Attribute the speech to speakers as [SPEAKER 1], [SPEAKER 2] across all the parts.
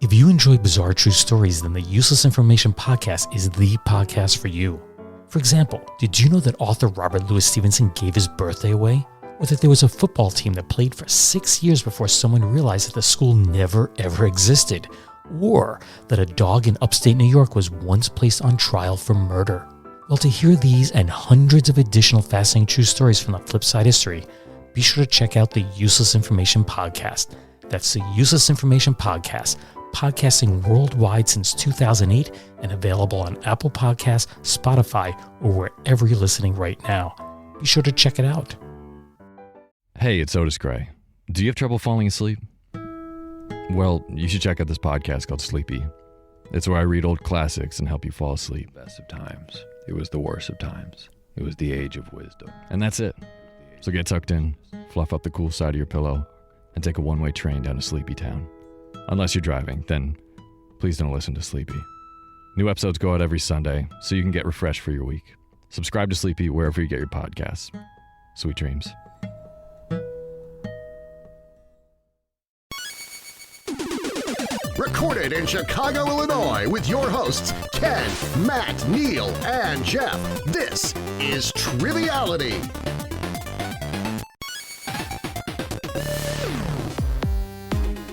[SPEAKER 1] If you enjoy bizarre true stories, then the Useless Information Podcast is the podcast for you. For example, did you know that author Robert Louis Stevenson gave his birthday away? Or that there was a football team that played for 6 years before someone realized that the school never ever existed? Or that a dog in upstate New York was once placed on trial for murder? Well, to hear these and hundreds of additional fascinating true stories from the Flipside history, be sure to check out the Useless Information Podcast. That's the Useless Information Podcast, podcasting worldwide since 2008 and available on Apple Podcasts, Spotify, or wherever you're listening right now. Be sure to check it out.
[SPEAKER 2] Hey, it's Otis Gray. Do you have trouble falling asleep? Well, you should check out this podcast called Sleepy. It's where I read old classics and help you fall asleep.
[SPEAKER 3] Best of times. It was the worst of times. It was the age of wisdom.
[SPEAKER 2] And that's it. So get tucked in, fluff up the cool side of your pillow, and take a one-way train down to Sleepy Town. Unless you're driving, then please don't listen to Sleepy. New episodes go out every Sunday, so you can get refreshed for your week. Subscribe to Sleepy wherever you get your podcasts. Sweet dreams.
[SPEAKER 4] Recorded in Chicago, Illinois, with your hosts, Ken, Matt, Neil, and Jeff. This is Triviality.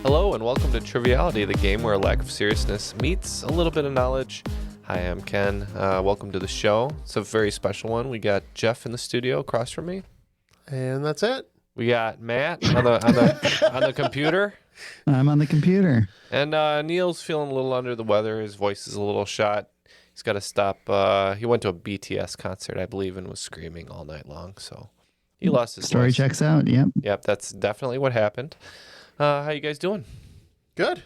[SPEAKER 5] Hello and welcome to Triviality, the game where a lack of seriousness meets a little bit of knowledge. Hi, I'm Ken. Welcome to the show. It's a very special one. We got Jeff in the studio across from me.
[SPEAKER 6] And that's it.
[SPEAKER 5] We got Matt on the computer.
[SPEAKER 7] I'm on the computer.
[SPEAKER 5] And Neil's feeling a little under the weather. His voice is a little shot. He's got to stop. He went to a BTS concert, I believe, and was screaming all night long. So he lost his
[SPEAKER 7] Story
[SPEAKER 5] voice.
[SPEAKER 7] checks out. Yep.
[SPEAKER 5] Yep, that's definitely what happened. How you guys doing?
[SPEAKER 6] Good.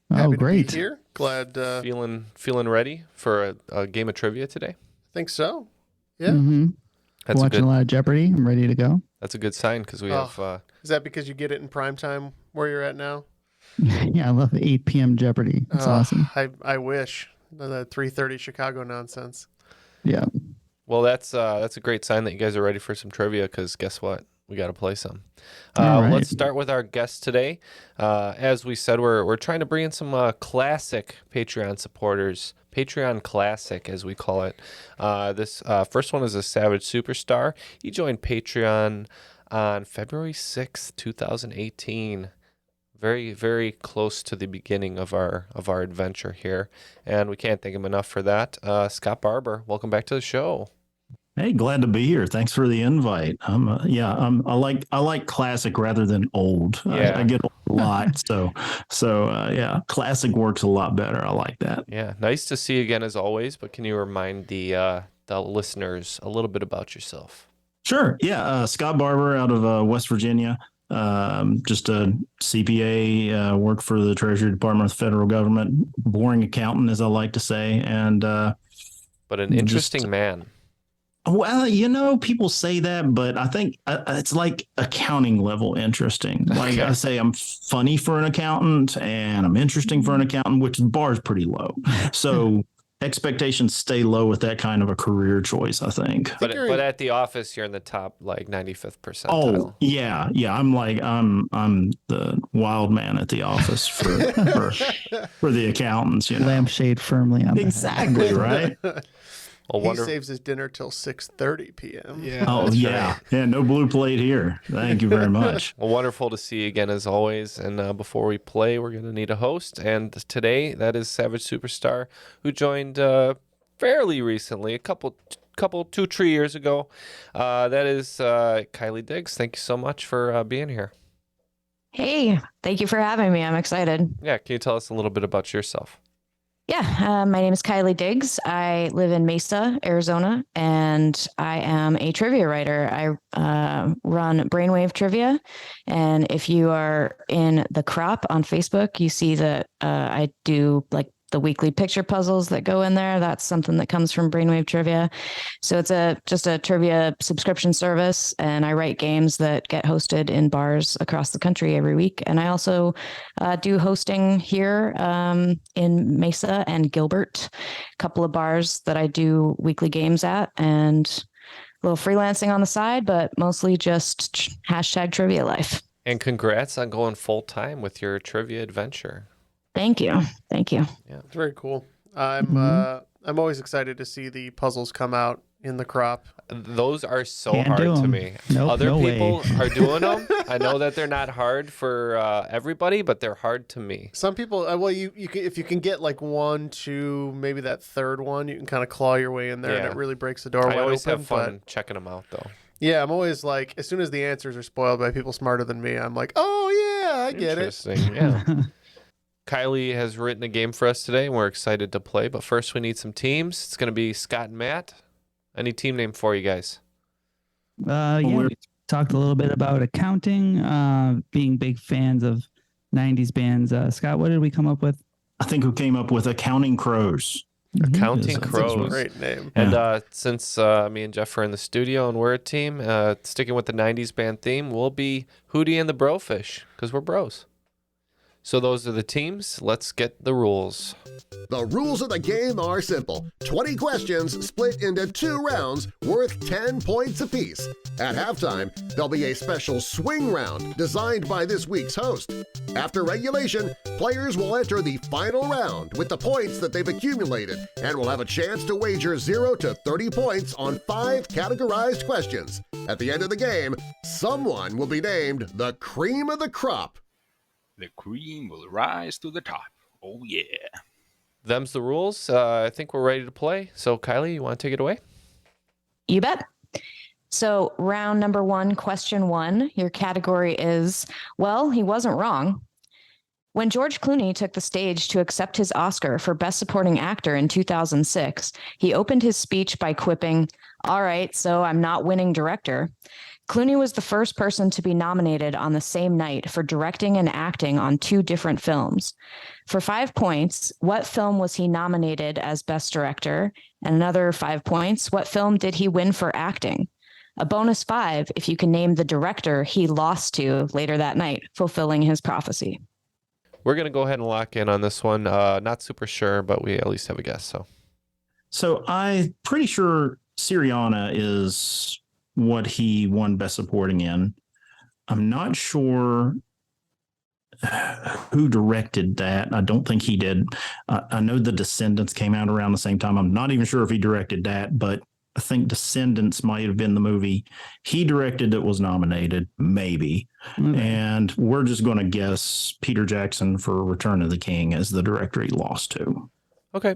[SPEAKER 7] Oh,
[SPEAKER 6] Happy
[SPEAKER 7] great.
[SPEAKER 6] To be here. Glad.
[SPEAKER 5] Feeling ready for a game of trivia today?
[SPEAKER 6] I think so. Yeah.
[SPEAKER 7] Mm-hmm.
[SPEAKER 5] That's
[SPEAKER 7] Watching a lot of Jeopardy. I'm ready to go.
[SPEAKER 5] That's a good sign because we have.
[SPEAKER 6] Is that because you get it in prime time where you're at now?
[SPEAKER 7] Yeah, I love 8 p.m. Jeopardy. It's awesome.
[SPEAKER 6] I wish. The 3:30 Chicago nonsense.
[SPEAKER 7] Yeah.
[SPEAKER 5] Well, that's a great sign that you guys are ready for some trivia because guess what? We got to play some.
[SPEAKER 7] All right.
[SPEAKER 5] Let's start with our guest today. As we said, we're trying to bring in some classic Patreon supporters. Patreon Classic, as we call it. This first one is a Savage Superstar. He joined Patreon on February 6th, 2018. Very, very close to the beginning of our adventure here, and we can't thank him enough for that. Scott Barber, welcome back to the show.
[SPEAKER 8] Hey, glad to be here. Thanks for the invite. I like classic rather than old.
[SPEAKER 5] Yeah.
[SPEAKER 8] I get old a lot, so classic works a lot better. I like that.
[SPEAKER 5] Yeah, nice to see you again as always. But can you remind the listeners a little bit about yourself?
[SPEAKER 8] Sure. Yeah, Scott Barber out of West Virginia. Just a CPA. Worked for the Treasury Department of the federal government. Boring accountant, as I like to say, and
[SPEAKER 5] but an interesting man.
[SPEAKER 8] Well, people say that, but I think it's like accounting level interesting. Like I say, I'm funny for an accountant and I'm interesting for an accountant, which the bar is pretty low. So expectations stay low with that kind of a career choice, I think.
[SPEAKER 5] But at the office, you're in the top 95th percentile.
[SPEAKER 8] Oh, yeah. I'm the wild man at the office for the accountants.
[SPEAKER 7] Lampshade firmly on.
[SPEAKER 8] Exactly right.
[SPEAKER 6] He saves his dinner till 6:30 p.m.
[SPEAKER 5] Yeah.
[SPEAKER 8] Oh, yeah. Right. Yeah, no blue plate here. Thank you very much.
[SPEAKER 5] Well, wonderful to see you again as always. And before we play, we're going to need a host. And today, that is Savage Superstar, who joined fairly recently, 2-3 years ago. That is Kylie Digges. Thank you so much for being here.
[SPEAKER 9] Hey, thank you for having me. I'm excited.
[SPEAKER 5] Yeah, can you tell us a little bit about yourself?
[SPEAKER 9] Yeah, my name is Kylie Digges. I live in Mesa, Arizona, and I am a trivia writer. I run Brainwave Trivia, and if you are in the crop on Facebook, you see that I do the weekly picture puzzles that go in there. That's something that comes from Brainwave Trivia. So it's just a trivia subscription service, and I write games that get hosted in bars across the country every week. And I also do hosting here in Mesa and Gilbert, a couple of bars that I do weekly games at, and a little freelancing on the side, but mostly just #trivia life.
[SPEAKER 5] And congrats on going full time with your trivia adventure.
[SPEAKER 9] Thank you. Thank you.
[SPEAKER 5] Yeah.
[SPEAKER 6] It's very cool. I'm always excited to see the puzzles come out in the crop.
[SPEAKER 5] Those are so
[SPEAKER 7] Can't
[SPEAKER 5] hard
[SPEAKER 7] do
[SPEAKER 5] to
[SPEAKER 7] 'em.
[SPEAKER 5] me.
[SPEAKER 7] Nope,
[SPEAKER 5] Other
[SPEAKER 7] no way.
[SPEAKER 5] people are doing them. I know that they're not hard for everybody, but they're hard to me.
[SPEAKER 6] Some people, well, you can, if you can get like 1, 2, maybe that third one, you can kind of claw your way in there, and
[SPEAKER 5] Yeah.
[SPEAKER 6] it really breaks the door
[SPEAKER 5] I
[SPEAKER 6] wide
[SPEAKER 5] always
[SPEAKER 6] open.
[SPEAKER 5] have fun checking them out, though.
[SPEAKER 6] Yeah, I'm always like, as soon as the answers are spoiled by people smarter than me, I'm like, oh yeah, I get it.
[SPEAKER 5] Interesting. Yeah. Kylie has written a game for us today, and we're excited to play. But first, we need some teams. It's going to be Scott and Matt. Any team name for you guys?
[SPEAKER 7] We talked a little bit about accounting, being big fans of 90s bands. Scott, what did we come up with?
[SPEAKER 8] I think we came up with Accounting Crows.
[SPEAKER 5] Accounting
[SPEAKER 8] That's
[SPEAKER 5] Crows.
[SPEAKER 6] Great name.
[SPEAKER 5] And since me and Jeff are in the studio and we're a team, sticking with the 90s band theme, we'll be Hootie and the Brofish because we're bros. So those are the teams. Let's get the rules.
[SPEAKER 4] The rules of the game are simple. 20 questions split into 2 rounds worth 10 points apiece. At halftime, there'll be a special swing round designed by this week's host. After regulation, players will enter the final round with the points that they've accumulated and will have a chance to wager 0 to 30 points on 5 categorized questions. At the end of the game, someone will be named the cream of the crop.
[SPEAKER 10] The cream will rise to the top. Oh, yeah.
[SPEAKER 5] Them's the rules. I think we're ready to play. So, Kylie, you want to take it away?
[SPEAKER 9] You bet. So round number 1, question 1, your category is, well, he wasn't wrong. When George Clooney took the stage to accept his Oscar for Best Supporting Actor in 2006, he opened his speech by quipping, "All right, so I'm not winning director." Clooney was the first person to be nominated on the same night for directing and acting on 2 different films. For 5 points, what film was he nominated as Best Director? And another 5 points, what film did he win for acting? A bonus 5 if you can name the director he lost to later that night, fulfilling his prophecy.
[SPEAKER 5] We're going to go ahead and lock in on this one. Not super sure, but we at least have a guess.
[SPEAKER 8] So I'm pretty sure Syriana is what he won Best Supporting in. I'm not sure who directed that. I don't think he did. I know The Descendants came out around the same time. I'm not even sure if he directed that, but I think Descendants might have been the movie he directed that was nominated, maybe.
[SPEAKER 7] Okay.
[SPEAKER 8] And we're just going to guess Peter Jackson for Return of the King as the director he lost to.
[SPEAKER 5] Okay.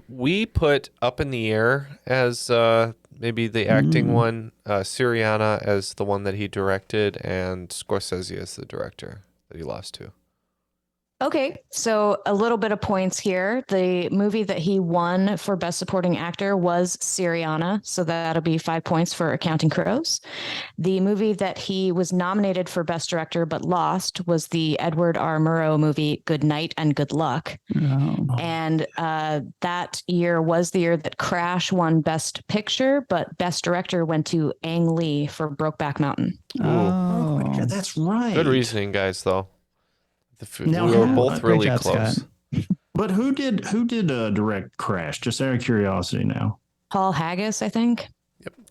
[SPEAKER 5] We put Up in the Air as maybe the acting one, Syriana as the one that he directed, and Scorsese as the director that he lost to.
[SPEAKER 9] Okay, so a little bit of points here. The movie that he won for Best Supporting Actor was Syriana, so that'll be 5 points for Accounting Crows. The movie that he was nominated for Best Director but lost was the Edward R. Murrow movie Good Night and Good Luck.
[SPEAKER 7] Oh.
[SPEAKER 9] And that year was the year that Crash won Best Picture, but Best Director went to Ang Lee for Brokeback Mountain.
[SPEAKER 7] Oh.
[SPEAKER 8] my God, that's right.
[SPEAKER 5] Good reasoning, guys, though.
[SPEAKER 8] Now,
[SPEAKER 5] We were
[SPEAKER 8] how-
[SPEAKER 5] both
[SPEAKER 7] great
[SPEAKER 5] really
[SPEAKER 7] job,
[SPEAKER 5] close.
[SPEAKER 7] Scott.
[SPEAKER 8] But who did direct Crash? Just out of curiosity now.
[SPEAKER 9] Paul Haggis, I think.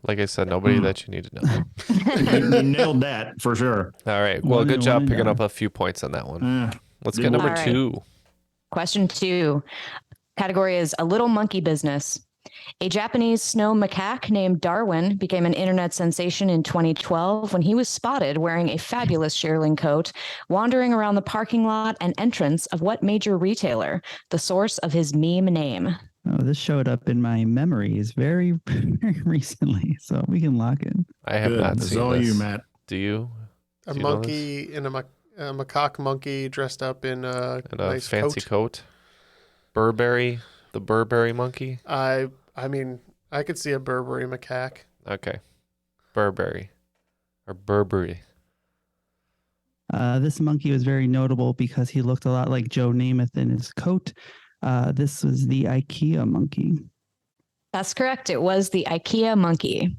[SPEAKER 5] Like I said, nobody that you need to know.
[SPEAKER 8] You nailed that for sure.
[SPEAKER 5] All right. Well,
[SPEAKER 7] One
[SPEAKER 5] good
[SPEAKER 7] and
[SPEAKER 5] job
[SPEAKER 7] one
[SPEAKER 5] picking
[SPEAKER 7] down.
[SPEAKER 5] up a few points on that one. Let's
[SPEAKER 8] All
[SPEAKER 5] get number
[SPEAKER 9] right.
[SPEAKER 5] 2.
[SPEAKER 9] Question 2. Category is A Little Monkey Business. A Japanese snow macaque named Darwin became an internet sensation in 2012 when he was spotted wearing a fabulous shearling coat, wandering around the parking lot and entrance of what major retailer? The source of his meme name.
[SPEAKER 7] Oh, this showed up in my memories very, very recently, so we can lock in.
[SPEAKER 5] I have
[SPEAKER 8] Good.
[SPEAKER 5] not
[SPEAKER 8] It's
[SPEAKER 5] seen
[SPEAKER 8] all
[SPEAKER 5] this.
[SPEAKER 8] you, Matt.
[SPEAKER 5] Do you?
[SPEAKER 6] A
[SPEAKER 5] Do you know
[SPEAKER 6] monkey in a macaque monkey dressed up in a
[SPEAKER 5] And a
[SPEAKER 6] nice
[SPEAKER 5] fancy
[SPEAKER 6] coat.
[SPEAKER 5] coat. Burberry, the Burberry monkey.
[SPEAKER 6] I mean, I could see a Burberry macaque.
[SPEAKER 5] Okay. Burberry. Or Burberry.
[SPEAKER 7] This monkey was very notable because he looked a lot like Joe Namath in his coat. This was the IKEA monkey.
[SPEAKER 9] That's correct. It was the IKEA monkey.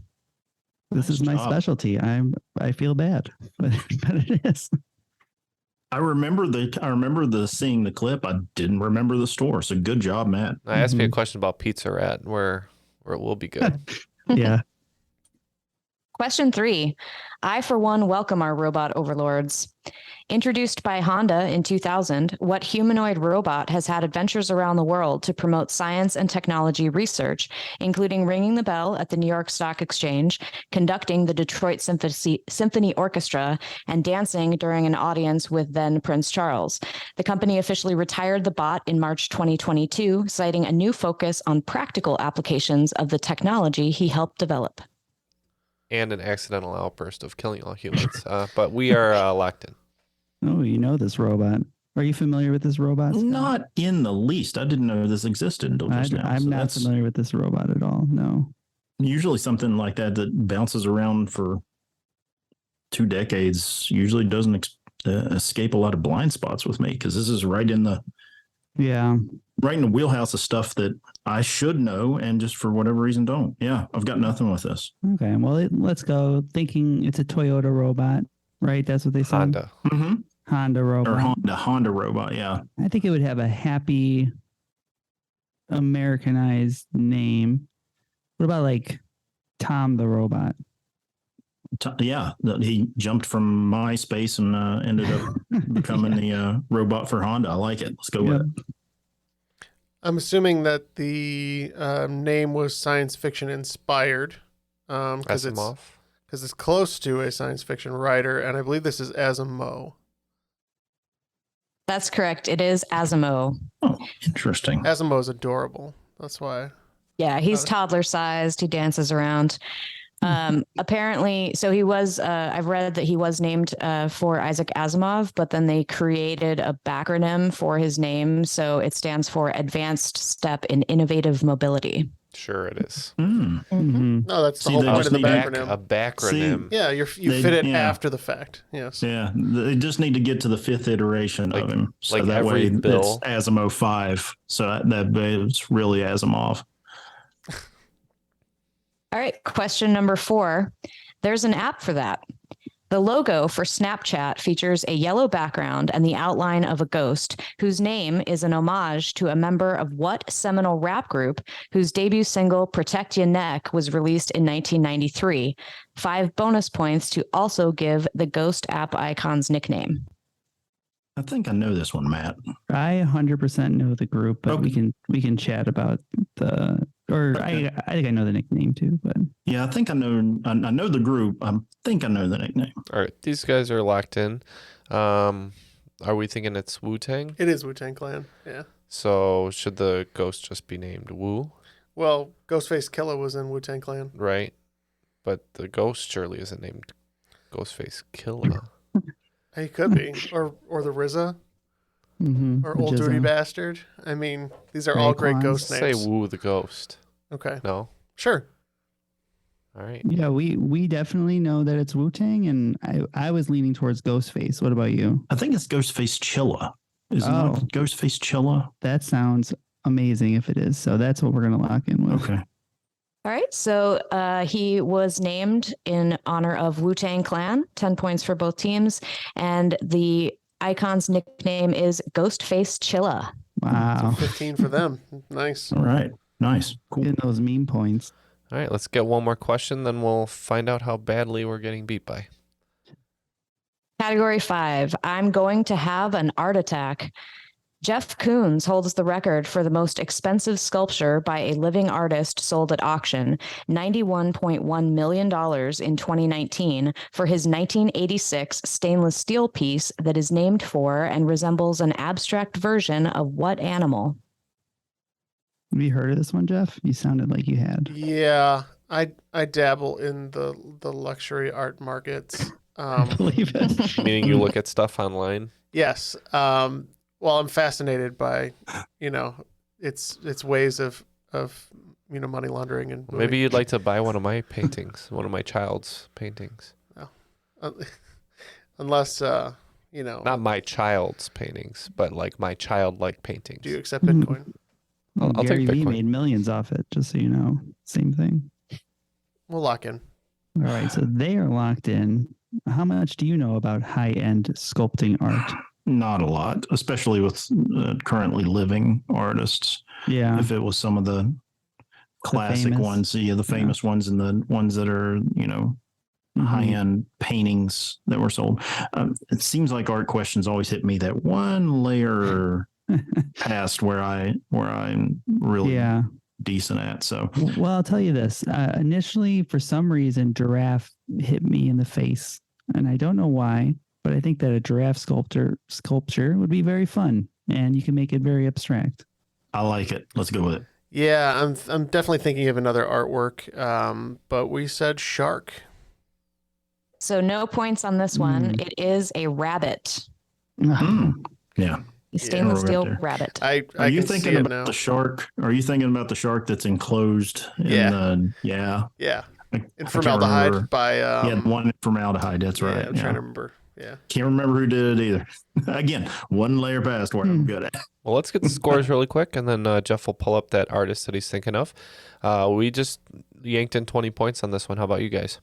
[SPEAKER 7] This is my
[SPEAKER 8] job.
[SPEAKER 7] specialty. I feel bad, but it is.
[SPEAKER 8] I remember the seeing the clip. I didn't remember the store. So good job, Matt.
[SPEAKER 5] I asked me a question about Pizza Rat, where it will be good.
[SPEAKER 7] Yeah.
[SPEAKER 9] Question 3. I, for one, welcome our robot overlords. Introduced by Honda in 2000, what humanoid robot has had adventures around the world to promote science and technology research, including ringing the bell at the New York Stock Exchange, conducting the Detroit Symphony Orchestra, and dancing during an audience with then Prince Charles? The company officially retired the bot in March 2022, citing a new focus on practical applications of the technology he helped develop.
[SPEAKER 5] And an accidental outburst of killing all humans. But we are locked in.
[SPEAKER 7] Oh, you know this robot. Are you familiar with this robot, Scott?
[SPEAKER 8] Not in the least. I didn't know this existed until just now.
[SPEAKER 7] I'm not familiar with this robot at all. No.
[SPEAKER 8] Usually something like that bounces around for 2 decades usually doesn't escape a lot of blind spots with me, because this is right in the wheelhouse of stuff that I should know and just for whatever reason don't. Yeah, I've got nothing with this.
[SPEAKER 7] Okay, well, let's go thinking it's a Toyota robot, right? That's what they said.
[SPEAKER 5] Honda.
[SPEAKER 8] Mm-hmm.
[SPEAKER 7] Honda robot.
[SPEAKER 8] Or Honda robot, yeah.
[SPEAKER 7] I think it would have a happy Americanized name. What about like Tom the robot?
[SPEAKER 8] Yeah, he jumped from MySpace and ended up becoming the robot for Honda. I like it. Let's go with it.
[SPEAKER 6] I'm assuming that the name was science fiction inspired because it's close to a science fiction writer, and I believe this is Asimov.
[SPEAKER 9] That's correct. It is Asimov.
[SPEAKER 8] Oh, interesting.
[SPEAKER 6] Asimov's adorable. That's why.
[SPEAKER 9] Yeah, he's toddler sized. He dances around. Apparently, so he was, I've read that he was named for Isaac Asimov, but then they created a backronym for his name. So it stands for Advanced Step in Innovative Mobility.
[SPEAKER 5] Sure it is.
[SPEAKER 7] Mm-hmm.
[SPEAKER 6] No, that's the whole point of the backronym.
[SPEAKER 5] A backronym.
[SPEAKER 6] Yeah, you fit it after the fact. Yes.
[SPEAKER 8] Yeah, they just need to get to the 5th iteration of him. So
[SPEAKER 5] like
[SPEAKER 8] that way
[SPEAKER 5] bill.
[SPEAKER 8] it's Asimov 5. So that it's really Asimov.
[SPEAKER 9] All right, question number 4. There's an app for that. The logo for Snapchat features a yellow background and the outline of a ghost whose name is an homage to a member of what seminal rap group whose debut single Protect Ya Neck was released in 1993. 5 bonus points to also give the ghost app icon's nickname.
[SPEAKER 8] I think I know this one, Matt.
[SPEAKER 7] I 100% know the group, but
[SPEAKER 8] Okay.
[SPEAKER 7] we can chat about I think I know the nickname too, but
[SPEAKER 8] Yeah, I think I know the group. I think I know the nickname.
[SPEAKER 5] All right, these guys are locked in. Are we thinking it's Wu-Tang?
[SPEAKER 6] It is Wu-Tang Clan. Yeah.
[SPEAKER 5] So should the ghost just be named Wu?
[SPEAKER 6] Well, Ghostface Killer was in Wu-Tang Clan.
[SPEAKER 5] Right. But the ghost surely isn't named Ghostface Killer.
[SPEAKER 6] He could be. Or the RZA.
[SPEAKER 7] mm-hmm.
[SPEAKER 6] Or Old Dirty Bastard. I mean, these are all great ghost
[SPEAKER 5] Say
[SPEAKER 6] names.
[SPEAKER 5] Wu the ghost.
[SPEAKER 6] Okay.
[SPEAKER 5] No?
[SPEAKER 6] Sure.
[SPEAKER 5] All right.
[SPEAKER 7] Yeah, we definitely know that it's Wu-Tang, and I was leaning towards Ghostface. What about you?
[SPEAKER 8] I think it's Ghostface Chilla. Isn't it Ghostface Chilla?
[SPEAKER 7] That sounds amazing if it is. So that's what we're going to lock in with.
[SPEAKER 8] Okay.
[SPEAKER 9] All right, so he was named in honor of Wu-Tang Clan, 10 points for both teams, and the icon's nickname is Ghostface Chilla.
[SPEAKER 7] Wow.
[SPEAKER 6] 15 for them. Nice.
[SPEAKER 8] All right. Nice. Cool.
[SPEAKER 7] Getting those meme points.
[SPEAKER 5] All right, let's get one more question, then we'll find out how badly we're getting beat by.
[SPEAKER 9] Category 5, I'm going to have an art attack. Jeff Koons holds the record for the most expensive sculpture by a living artist sold at auction, $91.1 million in 2019, for his 1986 stainless steel piece that is named for and resembles an abstract version of what animal?
[SPEAKER 7] Have you heard of this one, Jeff? You sounded like you had.
[SPEAKER 6] Yeah, I dabble in the luxury art markets.
[SPEAKER 7] I believe it.
[SPEAKER 5] Meaning you look at stuff online?
[SPEAKER 6] Yes. Well, I'm fascinated by, its ways of money laundering and
[SPEAKER 5] Maybe you'd like to buy one of my paintings, one of my child's paintings.
[SPEAKER 6] No. Unless
[SPEAKER 5] not my child's paintings, but like my childlike paintings.
[SPEAKER 6] Do you accept Bitcoin?
[SPEAKER 5] I'll
[SPEAKER 7] Gary
[SPEAKER 5] take
[SPEAKER 7] Vee
[SPEAKER 5] Bitcoin.
[SPEAKER 7] made millions off it, just so you know. Same thing.
[SPEAKER 6] We'll lock in.
[SPEAKER 7] All right, so they are locked in. How much do you know about high-end sculpting art?
[SPEAKER 8] Not a lot, especially with currently living artists.
[SPEAKER 7] Yeah.
[SPEAKER 8] If it was some of the classic
[SPEAKER 7] famous
[SPEAKER 8] ones, the famous ones and the ones that are, high-end paintings that were sold. It seems like art questions always hit me that one layer past where I'm really decent at. So,
[SPEAKER 7] well, I'll tell you this. Initially, for some reason, giraffe hit me in the face, and I don't know why, but I think that a giraffe sculpture would be very fun, and you can make it very abstract.
[SPEAKER 8] I like it. Let's go with it.
[SPEAKER 6] Yeah, I'm definitely thinking of another artwork, but we said shark.
[SPEAKER 9] So no points on this one. It is a rabbit.
[SPEAKER 8] Yeah.
[SPEAKER 9] A stainless steel rabbit.
[SPEAKER 8] Are you thinking about the shark? Are you thinking about the shark that's enclosed in
[SPEAKER 6] Yeah. In formaldehyde by
[SPEAKER 8] the one in formaldehyde. That's right.
[SPEAKER 6] I'm trying to remember. Yeah.
[SPEAKER 8] Can't remember who did it either. Again, one layer past where I'm good at.
[SPEAKER 5] Well, let's get the scores really quick, and then Jeff will pull up that artist that he's thinking of. We just yanked in 20 points on this one. How about you guys?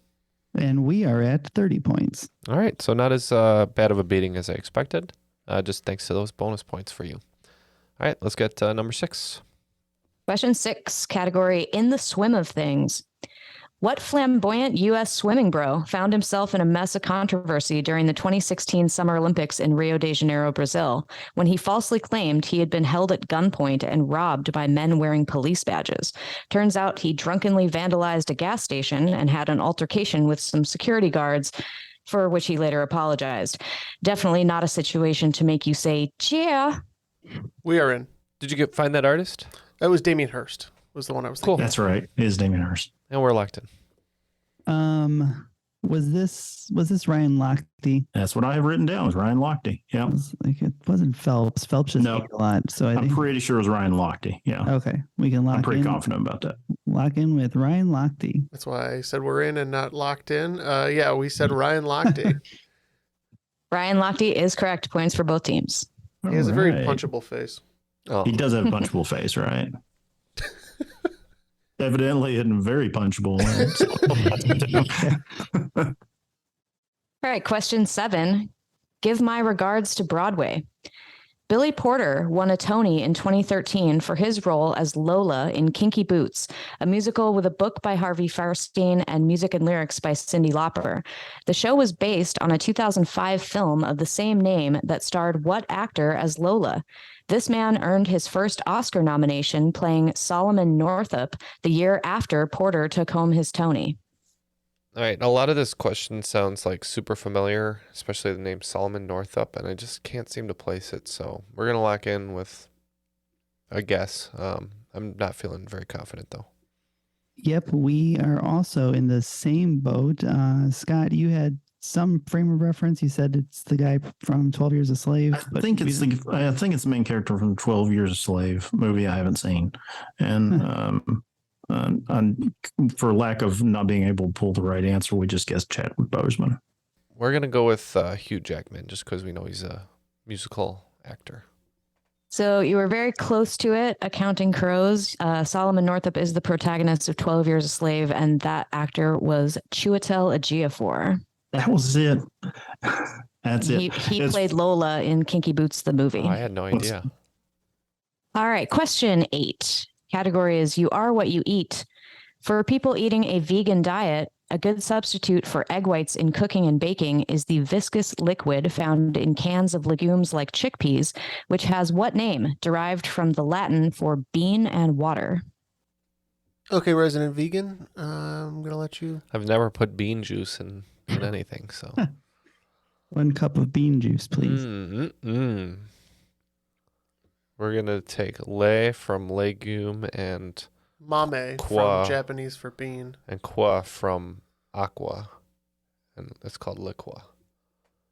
[SPEAKER 7] And we are at 30 points.
[SPEAKER 5] All right, so not as bad of a beating as I expected, just thanks to those bonus points for you. All right, let's get number 6.
[SPEAKER 9] Question 6, category in the swim of things. What flamboyant U.S. swimming bro found himself in a mess of controversy during the 2016 Summer Olympics in Rio de Janeiro, Brazil, when he falsely claimed he had been held at gunpoint and robbed by men wearing police badges? Turns out he drunkenly vandalized a gas station and had an altercation with some security guards, for which he later apologized. Definitely not a situation to make you say, yeah.
[SPEAKER 6] We are in.
[SPEAKER 5] Did you find that artist?
[SPEAKER 6] That was Damien Hirst. Was the one I was thinking.
[SPEAKER 8] That's right. It is Damien Hirst.
[SPEAKER 5] And we're locked in.
[SPEAKER 7] Was this Ryan Lochte?
[SPEAKER 8] That's what I have written down. Was Ryan Lochte? Yeah.
[SPEAKER 7] It wasn't Phelps. Phelps just ate a lot. So
[SPEAKER 8] I'm pretty sure it was Ryan Lochte. Yeah.
[SPEAKER 7] Okay. We can lock in.
[SPEAKER 8] I'm pretty confident about that.
[SPEAKER 7] Lock in with Ryan Lochte.
[SPEAKER 6] That's why I said we're in and not locked in. Yeah, we said Ryan Lochte.
[SPEAKER 9] Ryan Lochte is correct. Points for both teams.
[SPEAKER 6] He has a very punchable face.
[SPEAKER 8] Oh. He does have a punchable face, right? Evidently, and very punchable.
[SPEAKER 9] All right, question 7. Give my regards to Broadway. Billy Porter won a Tony in 2013 for his role as Lola in Kinky Boots, a musical with a book by Harvey Fierstein and music and lyrics by Cyndi Lauper. The show was based on a 2005 film of the same name that starred what actor as Lola? This man earned his first Oscar nomination playing Solomon Northup the year after Porter took home his Tony.
[SPEAKER 5] All right, a lot of this question sounds like super familiar, especially the name Solomon Northup, and I just can't seem to place it. So we're going to lock in with a guess. I'm not feeling very confident, though.
[SPEAKER 7] Yep, we are also in the same boat. Scott, you had some frame of reference. You said it's the guy from 12 Years a Slave.
[SPEAKER 8] I think it's the main character from 12 Years a Slave movie I haven't seen. And for lack of not being able to pull the right answer, we just guessed Chadwick Boseman.
[SPEAKER 5] We're going to go with Hugh Jackman just because we know he's a musical actor.
[SPEAKER 9] So you were very close to it, Accounting Crows. Solomon Northup is the protagonist of 12 Years a Slave, and that actor was Chiwetel Ejiofor.
[SPEAKER 8] That was it. That's it.
[SPEAKER 9] He played Lola in Kinky Boots, the movie.
[SPEAKER 5] Oh, I had no idea.
[SPEAKER 9] All right, question 8. Category is You Are What You Eat. For people eating a vegan diet, a good substitute for egg whites in cooking and baking is the viscous liquid found in cans of legumes like chickpeas, which has what name, derived from the Latin for bean and water?
[SPEAKER 6] Okay, resident vegan, I'm going to let you...
[SPEAKER 5] I've never put bean juice in anything, so...
[SPEAKER 7] 1 cup of bean juice, please.
[SPEAKER 5] We're going to take le from legume and...
[SPEAKER 6] Mame
[SPEAKER 5] qua,
[SPEAKER 6] from Japanese for bean.
[SPEAKER 5] And qua from aqua. And it's called liqua.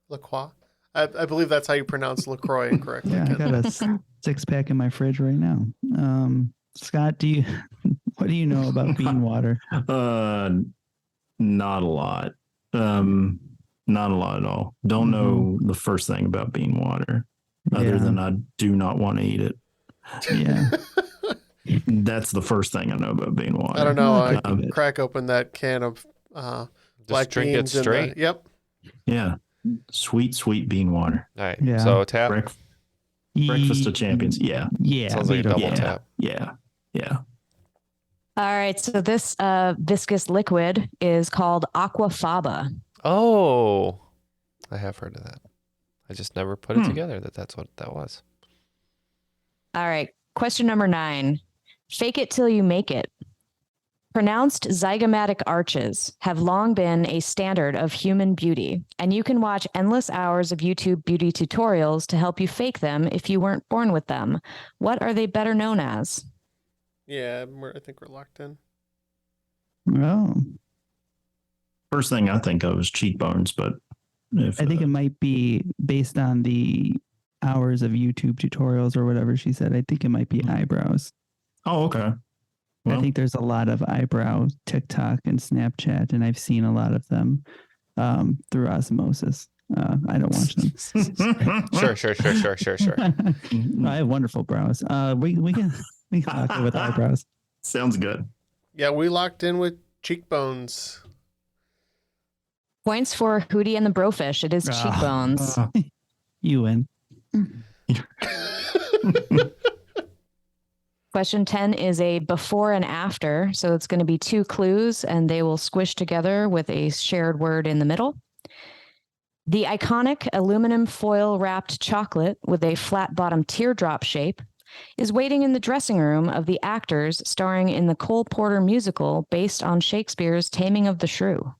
[SPEAKER 6] LaCroix? I believe that's how you pronounce LaCroix incorrectly.
[SPEAKER 7] Yeah, I got a 6-pack in my fridge right now. Scott, what do you know about bean water?
[SPEAKER 8] Not a lot. Not a lot at all. Don't know the first thing about bean water, other than I do not want to eat it.
[SPEAKER 7] Yeah.
[SPEAKER 8] That's the first thing I know about bean water.
[SPEAKER 6] I don't know. I crack open that can of black
[SPEAKER 5] drink
[SPEAKER 6] beans.
[SPEAKER 5] It straight.
[SPEAKER 6] Yep.
[SPEAKER 8] Yeah. Sweet bean water.
[SPEAKER 5] All right.
[SPEAKER 7] Yeah.
[SPEAKER 5] So tap.
[SPEAKER 8] Breakfast of Champions. Yeah.
[SPEAKER 7] Yeah.
[SPEAKER 5] Sounds like a double tap.
[SPEAKER 8] Yeah.
[SPEAKER 9] All right. So this viscous liquid is called aquafaba.
[SPEAKER 5] Oh, I have heard of that. I just never put it together that's what that was.
[SPEAKER 9] All right. Question number 9. Fake it till you make it. Pronounced zygomatic arches have long been a standard of human beauty, and you can watch endless hours of YouTube beauty tutorials to help you fake them if you weren't born with them. What are they better known as?
[SPEAKER 6] Yeah, I think we're locked in.
[SPEAKER 7] Oh,
[SPEAKER 8] First thing I think of is cheekbones, but
[SPEAKER 7] I think it might be based on the hours of YouTube tutorials or whatever she said. I think it might be eyebrows.
[SPEAKER 8] Oh, okay.
[SPEAKER 7] I think there's a lot of eyebrow TikTok and Snapchat, and I've seen a lot of them through osmosis. I don't watch them.
[SPEAKER 5] Sure.
[SPEAKER 7] I have wonderful brows. We can lock it with eyebrows.
[SPEAKER 8] Sounds good.
[SPEAKER 6] Yeah, we locked in with cheekbones.
[SPEAKER 9] Points for Hootie and the Brofish. It is cheekbones.
[SPEAKER 7] You win.
[SPEAKER 9] Question 10 is a before and after. So it's going to be 2 clues, and they will squish together with a shared word in the middle. The iconic aluminum foil wrapped chocolate with a flat bottom teardrop shape is waiting in the dressing room of the actors starring in the Cole Porter musical based on Shakespeare's Taming of the Shrew.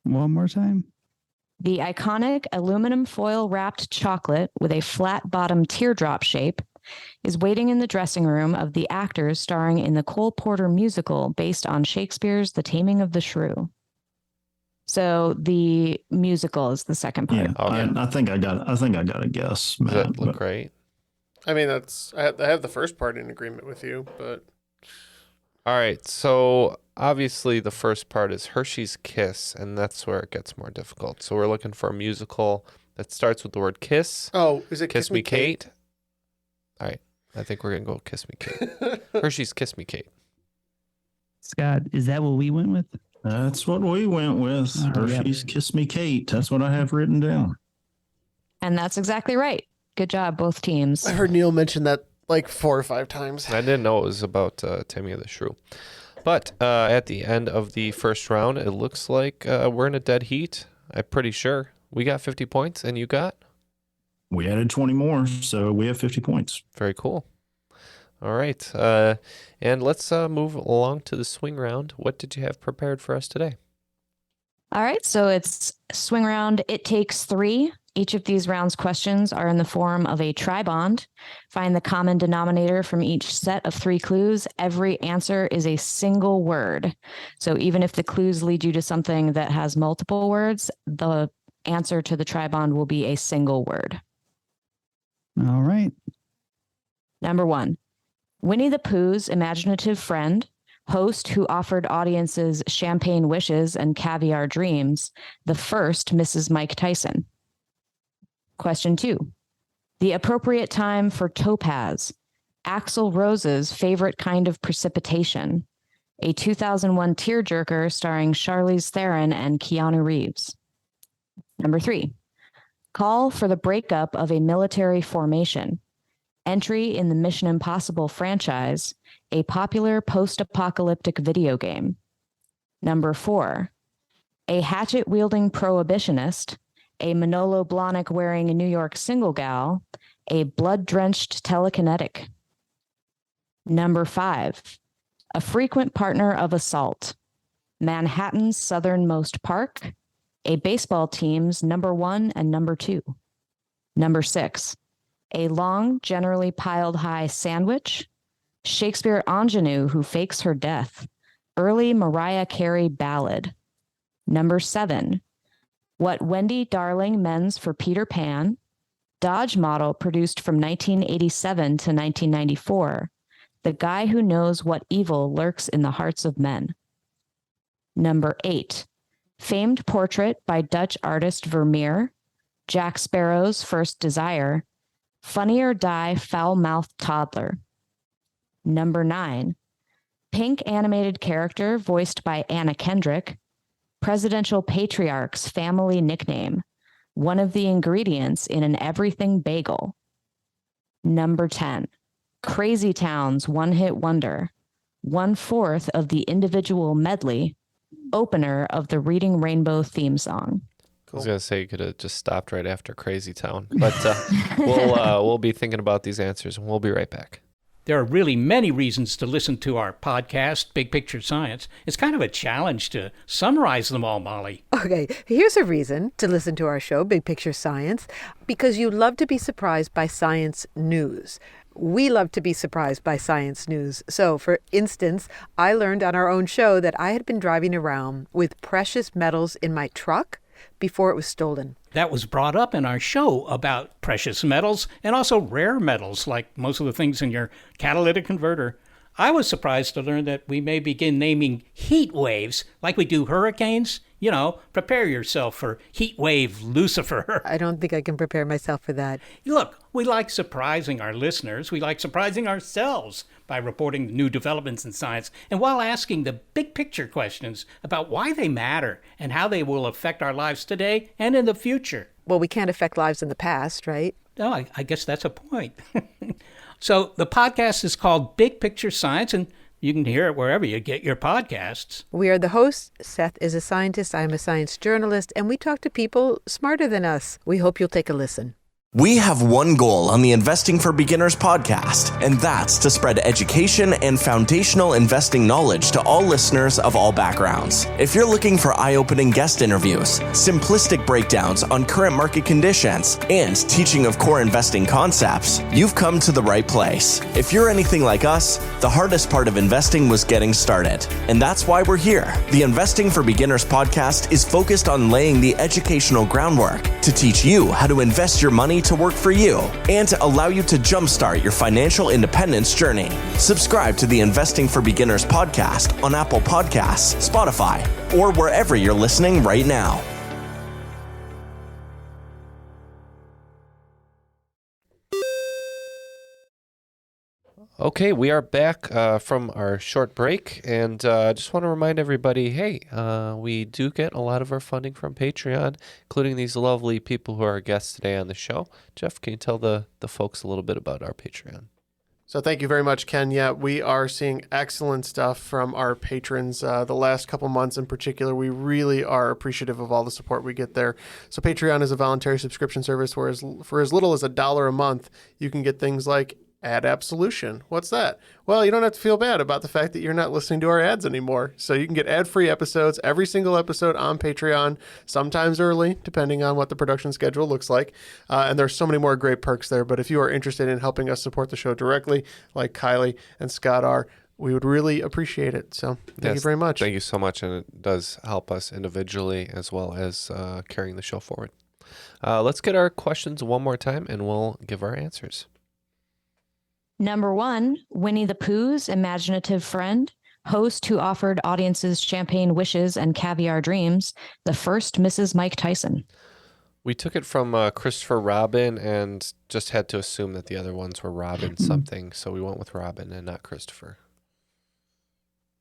[SPEAKER 7] One more time.
[SPEAKER 9] The iconic aluminum foil wrapped chocolate with a flat bottom teardrop shape is waiting in the dressing room of the actors starring in the Cole Porter musical based on Shakespeare's The Taming of the Shrew. So the musical is the second part.
[SPEAKER 8] Yeah, okay. I think I got a guess.
[SPEAKER 5] Does that look right?
[SPEAKER 6] I mean, I have the first part in agreement with you, but
[SPEAKER 5] All right, so obviously the first part is Hershey's Kiss, and that's where it gets more difficult. So we're looking for a musical that starts with the word kiss.
[SPEAKER 6] Oh, is it
[SPEAKER 5] Kiss Me Kate? All right, I think we're going to go Kiss Me Kate. Hershey's Kiss Me Kate.
[SPEAKER 7] Scott, is that what we went with?
[SPEAKER 8] That's what we went with. Hershey's Kiss Me Kate. That's what I have written down.
[SPEAKER 9] And that's exactly right. Good job, both teams.
[SPEAKER 6] I heard Neil mention that like 4 or 5 times.
[SPEAKER 5] I didn't know it was about Tammy of the Shrew. But at the end of the first round, it looks like we're in a dead heat. I'm pretty sure. We got 50 points, and you got?
[SPEAKER 8] We added 20 more, so we have 50 points.
[SPEAKER 5] Very cool. All right. And let's move along to the swing round. What did you have prepared for us today?
[SPEAKER 9] All right, so it's swing round. It takes 3. Each of these rounds' questions are in the form of a tri-bond. Find the common denominator from each set of 3 clues. Every answer is a single word. So even if the clues lead you to something that has multiple words, the answer to the tri-bond will be a single word.
[SPEAKER 7] All right.
[SPEAKER 9] Number 1, Winnie the Pooh's imaginative friend, host who offered audiences champagne wishes and caviar dreams, the first Mrs. Mike Tyson. Question 2, the appropriate time for topaz, Axl Rose's favorite kind of precipitation, a 2001 tearjerker starring Charlize Theron and Keanu Reeves. Number 3, call for the breakup of a military formation, entry in the Mission Impossible franchise, a popular post-apocalyptic video game. Number 4, a hatchet-wielding prohibitionist, a Manolo Blahnik wearing a New York single gal, a blood-drenched telekinetic. Number 5, a frequent partner of assault, Manhattan's southernmost park, a baseball team's number 1 and number 2. Number 6, a long, generally piled high sandwich, Shakespeare ingenue who fakes her death, early Mariah Carey ballad. Number 7, what Wendy Darling mends for Peter Pan, Dodge model produced from 1987 to 1994, the guy who knows what evil lurks in the hearts of men. Number 8, famed portrait by Dutch artist Vermeer, Jack Sparrow's first desire, Funny or Die foul-mouthed toddler. Number 9, pink animated character voiced by Anna Kendrick, presidential patriarch's family nickname, one of the ingredients in an everything bagel. Number 10, Crazy Town's one-hit wonder, 1/4 of the individual medley opener of the Reading Rainbow theme song?
[SPEAKER 5] I was gonna say you could have just stopped right after Crazy Town, but we'll be thinking about these answers, and we'll be right back.
[SPEAKER 11] There are really many reasons to listen to our podcast, Big Picture Science. It's kind of a challenge to summarize them all, Molly.
[SPEAKER 12] Okay, here's a reason to listen to our show, Big Picture Science, because you love to be surprised by science news. We love to be surprised by science news. So, for instance, I learned on our own show that I had been driving around with precious metals in my truck before it was stolen.
[SPEAKER 11] That was brought up in our show about precious metals and also rare metals, like most of the things in your catalytic converter. I was surprised to learn that we may begin naming heat waves like we do hurricanes. You know, prepare yourself for heat wave Lucifer.
[SPEAKER 12] I don't think I can prepare myself for that.
[SPEAKER 11] Look, we like surprising our listeners. We like surprising ourselves by reporting new developments in science and while asking the big picture questions about why they matter and how they will affect our lives today and in the future.
[SPEAKER 12] Well, we can't affect lives in the past, right?
[SPEAKER 11] No, I guess that's a point. So the podcast is called Big Picture Science, and you can hear it wherever you get your podcasts.
[SPEAKER 12] We are the hosts. Seth is a scientist. I'm a science journalist, and we talk to people smarter than us. We hope you'll take a listen.
[SPEAKER 13] We have one goal on the Investing for Beginners podcast, and that's to spread education and foundational investing knowledge to all listeners of all backgrounds. If you're looking for eye-opening guest interviews, simplistic breakdowns on current market conditions, and teaching of core investing concepts, you've come to the right place. If you're anything like us, the hardest part of investing was getting started, and that's why we're here. The Investing for Beginners podcast is focused on laying the educational groundwork to teach you how to invest your money to work for you and to allow you to jumpstart your financial independence journey. Subscribe to the Investing for Beginners podcast on Apple Podcasts, Spotify, or wherever you're listening right now.
[SPEAKER 5] Okay, we are back from our short break, and I just want to remind everybody, hey, we do get a lot of our funding from Patreon, including these lovely people who are our guests today on the show. Jeff, can you tell the folks a little bit about our Patreon?
[SPEAKER 6] So thank you very much, Ken. Yeah, we are seeing excellent stuff from our patrons the last couple months in particular. We really are appreciative of all the support we get there. So Patreon is a voluntary subscription service where for as little as $1 a month, you can get things like Ad Absolution. What's that? Well, you don't have to feel bad about the fact that you're not listening to our ads anymore. So you can get ad-free episodes, every single episode on Patreon, sometimes early, depending on what the production schedule looks like. And there's so many more great perks there. But if you are interested in helping us support the show directly, like Kylie and Scott are, we would really appreciate it. So thank you very much.
[SPEAKER 5] Thank you so much. And it does help us individually as well as carrying the show forward. Let's get our questions one more time, and we'll give our answers.
[SPEAKER 9] Number 1, Winnie the Pooh's imaginative friend, host who offered audiences champagne wishes and caviar dreams, the first Mrs. Mike Tyson.
[SPEAKER 5] We took it from Christopher Robin and just had to assume that the other ones were Robin something, so we went with Robin and not Christopher.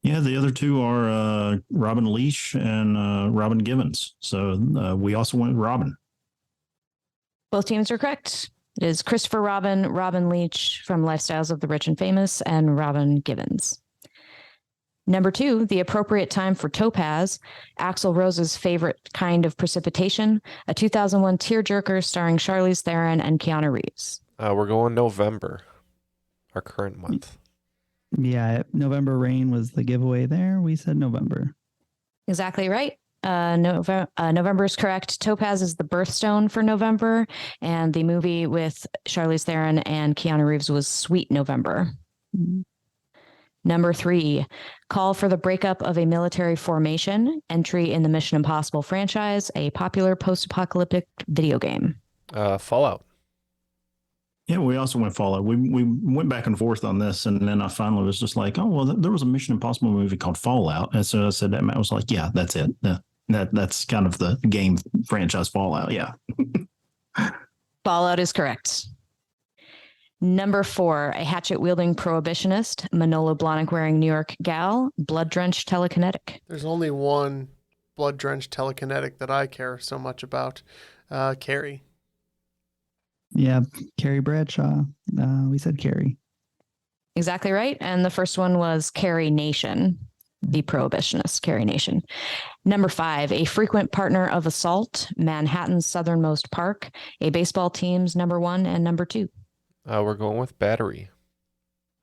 [SPEAKER 8] Yeah, the other two are Robin Leash and Robin Givens. So we also went with Robin.
[SPEAKER 9] Both teams are correct. It is Christopher Robin, Robin Leach from Lifestyles of the Rich and Famous, and Robin Givens. Number 2, the appropriate time for Topaz, Axl Rose's favorite kind of precipitation, a 2001 tearjerker starring Charlize Theron and Keanu Reeves.
[SPEAKER 5] We're going November, our current month.
[SPEAKER 7] Yeah, November Rain was the giveaway there. We said November.
[SPEAKER 9] Exactly right. November is correct. Topaz is the birthstone for November, and the movie with Charlize Theron and Keanu Reeves was Sweet November. Mm-hmm. Number 3, call for the breakup of a military formation, entry in the Mission Impossible franchise, a popular post-apocalyptic video game.
[SPEAKER 5] Fallout.
[SPEAKER 8] Yeah, we also went Fallout. We went back and forth on this, and then I finally was just like, oh, well, there was a Mission Impossible movie called Fallout. And so I said that, I was like, yeah, that's it. That's kind of the game franchise Fallout, yeah.
[SPEAKER 9] Fallout is correct. Number 4, a hatchet-wielding prohibitionist, Manolo Blahnik-wearing New York gal, blood-drenched telekinetic.
[SPEAKER 6] There's only one blood-drenched telekinetic that I care so much about, Carrie.
[SPEAKER 7] Yeah, Carrie Bradshaw. We said Carrie.
[SPEAKER 9] Exactly right. And the first one was Carrie Nation, the prohibitionist Carrie Nation. Number 5, a frequent partner of assault, Manhattan's southernmost park, a baseball team's number 1 and number 2.
[SPEAKER 5] We're going with Battery.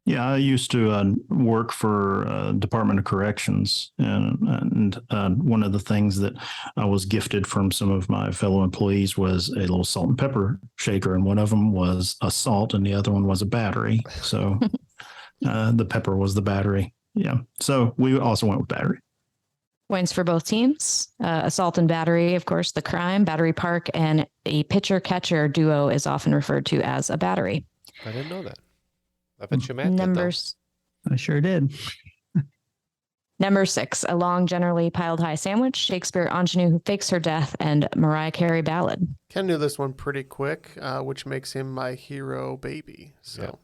[SPEAKER 8] Yeah, I used to work for Department of Corrections, and one of the things that I was gifted from some of my fellow employees was a little salt and pepper shaker, and one of them was a salt, and the other one was a battery. So the pepper was the battery. Yeah, so we also went with Battery.
[SPEAKER 9] Points for both teams. Assault and Battery, of course, the crime, Battery Park, and a pitcher-catcher duo is often referred to as a battery.
[SPEAKER 5] I didn't know that. I bet you Matt
[SPEAKER 9] Numbers.
[SPEAKER 7] I sure did.
[SPEAKER 9] Number 6, a long, generally piled high sandwich, Shakespeare ingenue who fakes her death, and Mariah Carey ballad.
[SPEAKER 6] Ken knew this one pretty quick, which makes him my hero baby. So,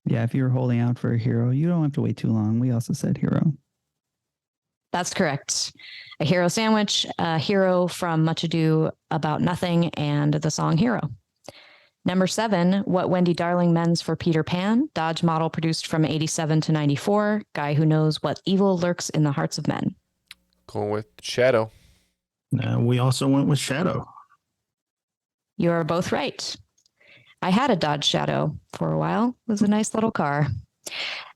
[SPEAKER 7] Yeah, if you were holding out for a hero, you don't have to wait too long. We also said hero.
[SPEAKER 9] That's correct. A hero sandwich, a hero from Much Ado About Nothing, and the song Hero. Number 7, What Wendy Darling Mends for Peter Pan, Dodge model produced from 87 to 94, guy who knows what evil lurks in the hearts of men.
[SPEAKER 5] Going with Shadow.
[SPEAKER 8] We also went with Shadow.
[SPEAKER 9] You are both right. I had a Dodge Shadow for a while. It was a nice little car.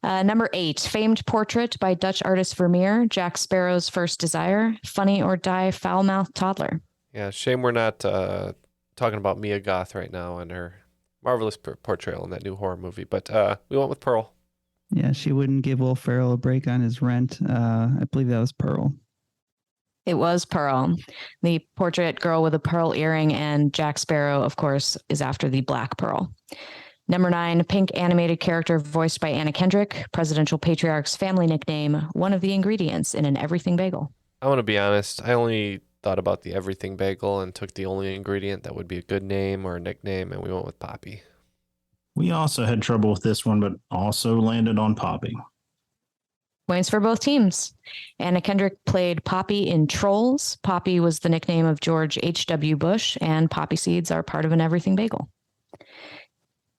[SPEAKER 9] Number 8, famed portrait by Dutch artist Vermeer, Jack Sparrow's first desire, funny or die foul-mouthed toddler.
[SPEAKER 5] Yeah, shame we're not talking about Mia Goth right now and her marvelous portrayal in that new horror movie, but we went with Pearl.
[SPEAKER 7] Yeah, she wouldn't give Will Ferrell a break on his rent. I believe that was Pearl.
[SPEAKER 9] It was Pearl, the portrait girl with a pearl earring, and Jack Sparrow, of course, is after the Black Pearl. Number 9, pink animated character voiced by Anna Kendrick, presidential patriarch's family nickname, one of the ingredients in an everything bagel.
[SPEAKER 5] I want to be honest, I only thought about the everything bagel and took the only ingredient that would be a good name or a nickname, and we went with Poppy.
[SPEAKER 8] We also had trouble with this one, but also landed on Poppy.
[SPEAKER 9] Points for both teams. Anna Kendrick played Poppy in Trolls. Poppy was the nickname of George H.W. Bush, and poppy seeds are part of an everything bagel.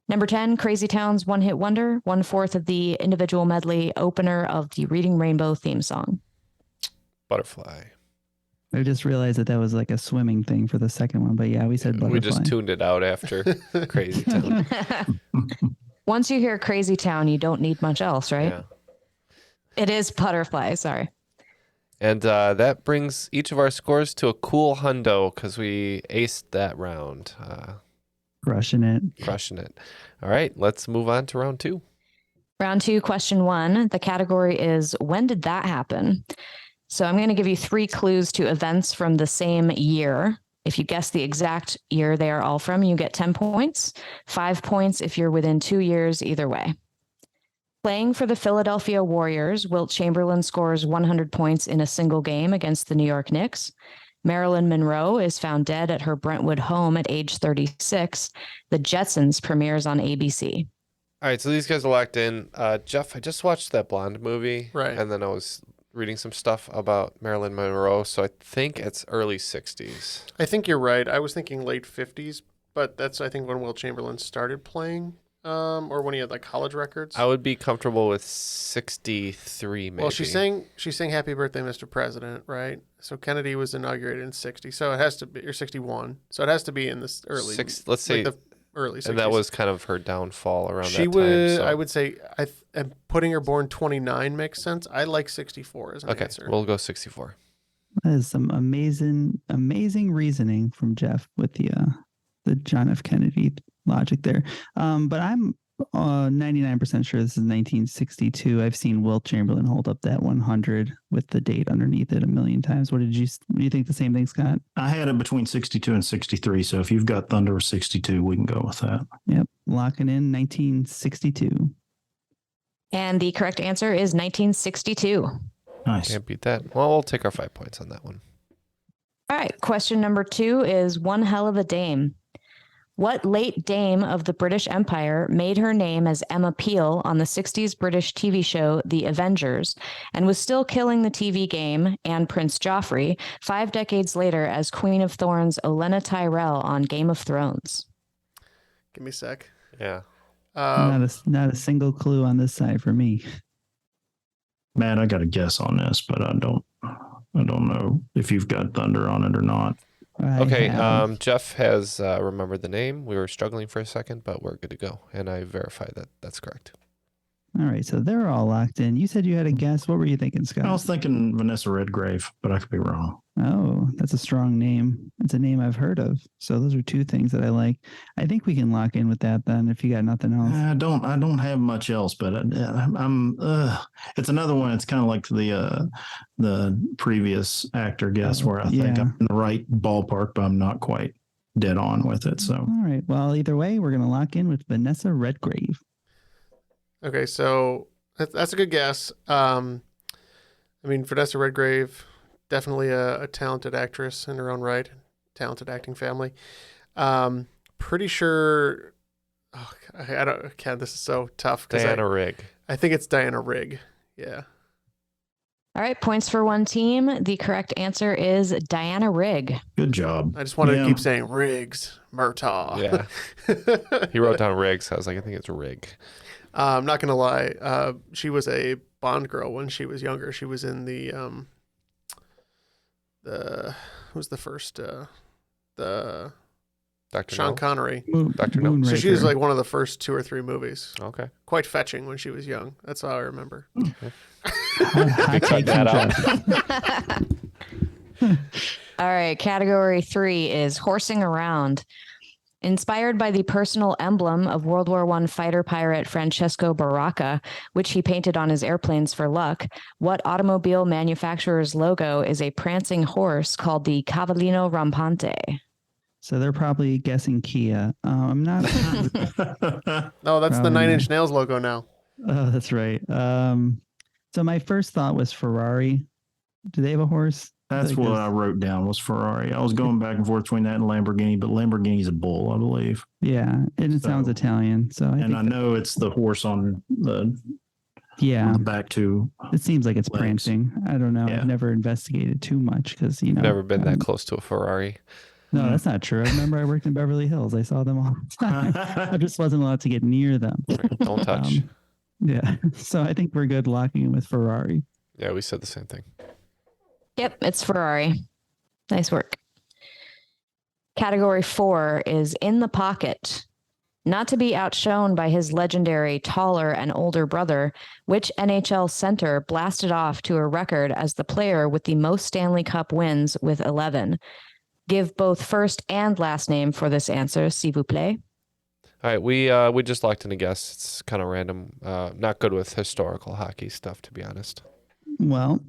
[SPEAKER 9] Number 10, Crazy Town's One Hit Wonder, 1/4 of the individual medley opener of the Reading Rainbow theme song.
[SPEAKER 5] Butterfly.
[SPEAKER 7] I just realized that was like a swimming thing for the second one, but yeah, we said Butterfly.
[SPEAKER 5] We just tuned it out after Crazy Town.
[SPEAKER 9] Once you hear Crazy Town, you don't need much else, right?
[SPEAKER 5] Yeah.
[SPEAKER 9] It is Butterfly, sorry.
[SPEAKER 5] And that brings each of our scores to a cool hundo because we aced that round.
[SPEAKER 7] Crushing it.
[SPEAKER 5] All right, let's move on to round 2.
[SPEAKER 9] Round 2, question 1. The category is, when did that happen? So I'm going to give you 3 clues to events from the same year. If you guess the exact year they are all from, you get 10 points. 5 points if you're within 2 years either way. Playing for the Philadelphia Warriors, Wilt Chamberlain scores 100 points in a single game against the New York Knicks. Marilyn Monroe is found dead at her Brentwood home at age 36. The Jetsons premieres on ABC.
[SPEAKER 5] All right, so these guys are locked in. Jeff, I just watched that Blonde movie.
[SPEAKER 6] Right.
[SPEAKER 5] And then I was reading some stuff about Marilyn Monroe, so I think it's early 60s.
[SPEAKER 6] I think you're right. I was thinking late 50s, but that's, I think, when Wilt Chamberlain started playing, or when he had like college records.
[SPEAKER 5] I would be comfortable with 63, maybe.
[SPEAKER 6] Well, she sang Happy Birthday, Mr. President, right? So Kennedy was inaugurated in 60, so it has to be, or 61. So it has to be in this early,
[SPEAKER 5] let's say,
[SPEAKER 6] like the early 60s.
[SPEAKER 5] And that was kind of her downfall around
[SPEAKER 6] she
[SPEAKER 5] that
[SPEAKER 6] was,
[SPEAKER 5] time. So.
[SPEAKER 6] I would say, and putting her born 29 makes sense. I like 64 as an answer.
[SPEAKER 5] We'll go 64.
[SPEAKER 7] That is some amazing reasoning from Jeff with the John F. Kennedy logic there. But I'm 99% sure this is 1962. I've seen Wilt Chamberlain hold up that 100 with the date underneath it a million times. Do you think the same thing, Scott?
[SPEAKER 8] I had it between 62 and 63. So if you've got Thunder 62, we can go with that.
[SPEAKER 7] Yep. Locking in 1962.
[SPEAKER 9] And the correct answer is 1962.
[SPEAKER 8] Nice.
[SPEAKER 5] Can't beat that. Well, we'll take our 5 points on that one.
[SPEAKER 9] All right. Question number 2 is one hell of a dame. What late dame of the British Empire made her name as Emma Peel on the 60s British TV show The Avengers and was still killing the TV game and Prince Joffrey 5 decades later as Queen of Thorns Olenna Tyrell on Game of Thrones?
[SPEAKER 6] Give me a sec.
[SPEAKER 5] Yeah.
[SPEAKER 7] Not a single clue on this side for me.
[SPEAKER 8] Matt, I got a guess on this, but I don't know if you've got thunder on it or not.
[SPEAKER 5] Okay, Jeff has remembered the name. We were struggling for a second, but we're good to go. And I verified that that's correct.
[SPEAKER 7] All right, so they're all locked in. You said you had a guess. What were you thinking, Scott?
[SPEAKER 8] I was thinking Vanessa Redgrave, but I could be wrong.
[SPEAKER 7] Oh, that's a strong name. It's a name I've heard of. So those are two things that I like. I think we can lock in with that then if you got nothing else.
[SPEAKER 8] I don't have much else, but it's another one. It's kind of like the previous actor guess where I think I'm in the right ballpark, but I'm not quite dead on with it. So
[SPEAKER 7] all right. Well, either way, we're going to lock in with Vanessa Redgrave.
[SPEAKER 6] Okay, so that's a good guess. I mean, Vanessa Redgrave, definitely a talented actress in her own right, talented acting family. Pretty sure. Oh, I don't. God, this is so tough.
[SPEAKER 5] Diana Rigg.
[SPEAKER 6] I think it's Diana Rigg. Yeah.
[SPEAKER 9] All right, points for one team. The correct answer is Diana Rigg.
[SPEAKER 8] Good job.
[SPEAKER 6] I just wanted to keep saying Riggs, Murtaugh.
[SPEAKER 5] Yeah. He wrote down Riggs. I was like, I think it's Rigg.
[SPEAKER 6] I'm not gonna lie. She was a Bond girl when she was younger. She was in who's the first the
[SPEAKER 5] Dr.
[SPEAKER 6] Sean
[SPEAKER 5] No?
[SPEAKER 6] Connery.
[SPEAKER 5] Dr. No.
[SPEAKER 6] So she was like one of the first 2 or 3 movies.
[SPEAKER 5] Okay.
[SPEAKER 6] Quite fetching when she was young. That's how I remember.
[SPEAKER 5] Cut that out.
[SPEAKER 9] All right, category 3 is horsing around. Inspired by the personal emblem of World War I fighter pilot Francesco Baracca, which he painted on his airplanes for luck, what automobile manufacturer's logo is a prancing horse called the Cavallino Rampante?
[SPEAKER 7] So they're probably guessing Kia. I'm not.
[SPEAKER 6] No, that's the Nine Inch Nails logo now.
[SPEAKER 7] Oh, that's right. So my first thought was Ferrari. Do they have a horse?
[SPEAKER 8] That's what I wrote down was Ferrari. I was going back and forth between that and Lamborghini, but Lamborghini's a bull, I believe.
[SPEAKER 7] Yeah, and it sounds Italian. So I know
[SPEAKER 8] it's the horse on the back too.
[SPEAKER 7] It seems like it's prancing. I don't know. I've never investigated too much because
[SPEAKER 5] Never been that close to a Ferrari.
[SPEAKER 7] No, that's not true. I remember I worked in Beverly Hills. I saw them all the time. I just wasn't allowed to get near them.
[SPEAKER 5] Don't touch.
[SPEAKER 7] Yeah. So I think we're good locking in with Ferrari.
[SPEAKER 5] Yeah, we said the same thing.
[SPEAKER 9] Yep, it's Ferrari. Nice work. Category 4 is in the pocket. Not to be outshone by his legendary taller and older brother, which NHL center blasted off to a record as the player with the most Stanley Cup wins with 11? Give both first and last name for this answer, s'il vous plaît.
[SPEAKER 5] All right, we just locked in a guess. It's kind of random. Not good with historical hockey stuff, to be honest.
[SPEAKER 7] Well,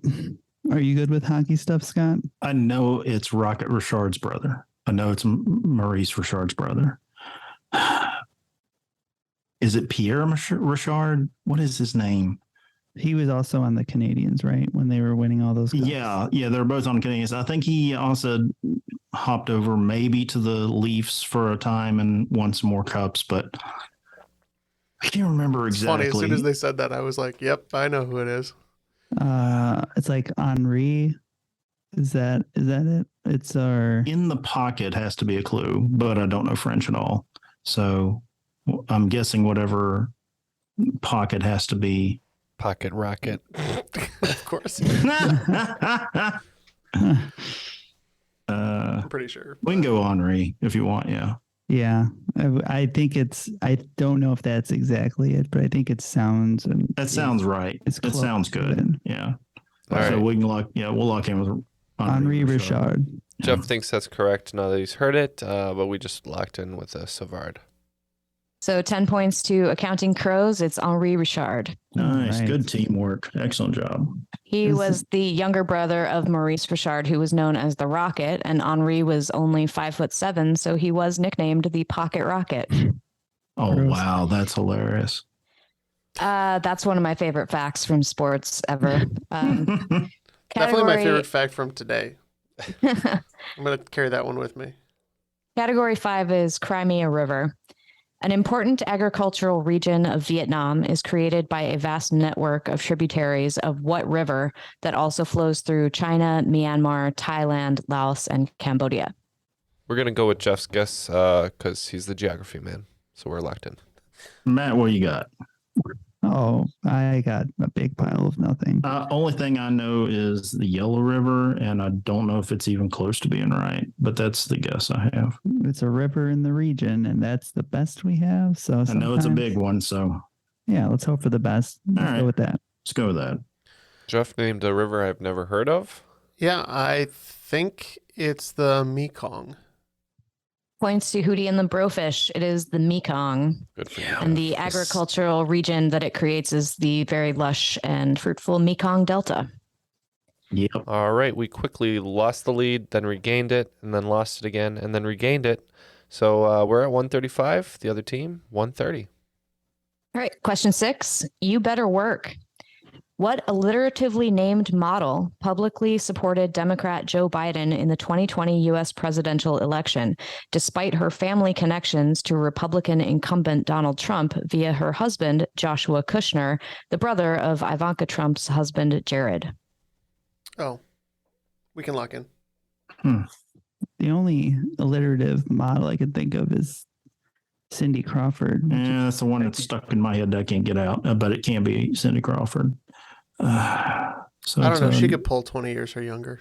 [SPEAKER 7] are you good with hockey stuff, Scott?
[SPEAKER 8] I know it's Rocket Richard's brother. I know it's Maurice Richard's brother. Is it Pierre Richard? What is his name?
[SPEAKER 7] He was also on the Canadiens, right? When they were winning all those cups.
[SPEAKER 8] Yeah, they're both on the Canadiens. I think he also hopped over maybe to the Leafs for a time and won some more cups, but I can't remember exactly.
[SPEAKER 6] It's funny, as soon as they said that, I was like, yep, I know who it is.
[SPEAKER 7] It's like Henri. Is that it? It's our
[SPEAKER 8] in the pocket has to be a clue, but I don't know French at all. So I'm guessing whatever pocket has to be.
[SPEAKER 5] Pocket rocket.
[SPEAKER 6] Of course. I'm pretty sure.
[SPEAKER 8] We can go Henri if you want, yeah.
[SPEAKER 7] Yeah. I think I don't know if that's exactly it, but I think it sounds.
[SPEAKER 8] That sounds right. It sounds good. Yeah.
[SPEAKER 5] All right.
[SPEAKER 8] So we can we'll lock in with
[SPEAKER 7] Henri Richard.
[SPEAKER 5] Jeff thinks that's correct now that he's heard it, but we just locked in with Savard.
[SPEAKER 9] So 10 points to Accounting Crows. It's Henri Richard.
[SPEAKER 8] Nice. Right. Good teamwork. Excellent job.
[SPEAKER 9] He was the younger brother of Maurice Richard, who was known as the Rocket, and Henri was only 5'7", so he was nicknamed the Pocket Rocket.
[SPEAKER 8] Oh, wow. That's hilarious.
[SPEAKER 9] That's one of my favorite facts from sports ever.
[SPEAKER 6] Definitely my favorite fact from today. I'm going to carry that one with me.
[SPEAKER 9] Category 5 is Crimea River. An important agricultural region of Vietnam is created by a vast network of tributaries of what river that also flows through China, Myanmar, Thailand, Laos, and Cambodia?
[SPEAKER 5] We're going to go with Jeff's guess because he's the geography man. So we're locked in.
[SPEAKER 8] Matt, what you got?
[SPEAKER 7] Oh, I got a big pile of nothing.
[SPEAKER 8] Only thing I know is the Yellow River, and I don't know if it's even close to being right, but that's the guess I have.
[SPEAKER 7] It's a river in the region, and that's the best we have. So
[SPEAKER 8] I know it's a big one, so
[SPEAKER 7] yeah, let's hope for the best. Let's go with that.
[SPEAKER 8] Let's go with that.
[SPEAKER 5] Jeff named a river I've never heard of.
[SPEAKER 6] Yeah, I think it's the Mekong.
[SPEAKER 9] Points to Hootie and the Brofish. It is the Mekong.
[SPEAKER 5] Good for you.
[SPEAKER 9] And the agricultural region that it creates is the very lush and fruitful Mekong Delta.
[SPEAKER 8] Yep.
[SPEAKER 5] All right. We quickly lost the lead, then regained it, and then lost it again, and then regained it. So we're at 135. The other team, 130.
[SPEAKER 9] All right. Question 6. You better work. What alliteratively named model publicly supported Democrat Joe Biden in the 2020 U.S. presidential election, despite her family connections to Republican incumbent Donald Trump via her husband, Joshua Kushner, the brother of Ivanka Trump's husband, Jared?
[SPEAKER 6] Oh, we can lock in.
[SPEAKER 7] The only alliterative model I can think of is Cindy Crawford.
[SPEAKER 8] Yeah, that's the one that's stuck in my head that I can't get out, but it can be Cindy Crawford.
[SPEAKER 6] So I don't know. She could pull 20 years or younger.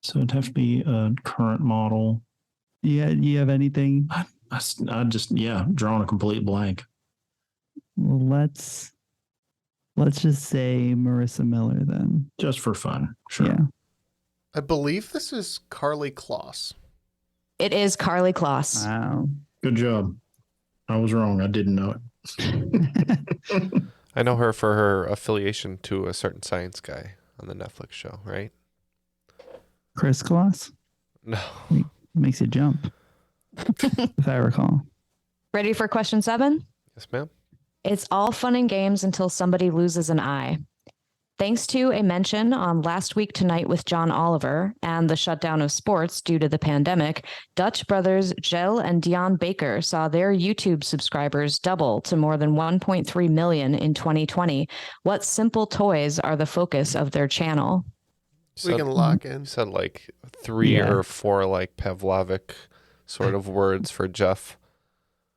[SPEAKER 8] So it'd have to be a current model.
[SPEAKER 7] Yeah, you have anything?
[SPEAKER 8] I just drawing a complete blank.
[SPEAKER 7] Well, let's just say Marissa Miller then,
[SPEAKER 8] just for fun. Sure.
[SPEAKER 7] Yeah.
[SPEAKER 6] I believe this is Carly Kloss.
[SPEAKER 9] It is Carly Kloss.
[SPEAKER 7] Wow.
[SPEAKER 8] Good job. I was wrong. I didn't know it.
[SPEAKER 5] I know her for her affiliation to a certain science guy on the Netflix show, right?
[SPEAKER 7] Chris Kloss?
[SPEAKER 5] No.
[SPEAKER 7] Makes you jump, if I recall.
[SPEAKER 9] Ready for question 7?
[SPEAKER 5] Yes, ma'am.
[SPEAKER 9] It's all fun and games until somebody loses an eye. Thanks to a mention on Last Week Tonight with John Oliver and the shutdown of sports due to the pandemic, Dutch brothers Jill and Dion Baker saw their YouTube subscribers double to more than 1.3 million in 2020. What simple toys are the focus of their channel?
[SPEAKER 6] We can lock in.
[SPEAKER 5] Said like 3 or 4 like Pavlovic sort of words for Jeff.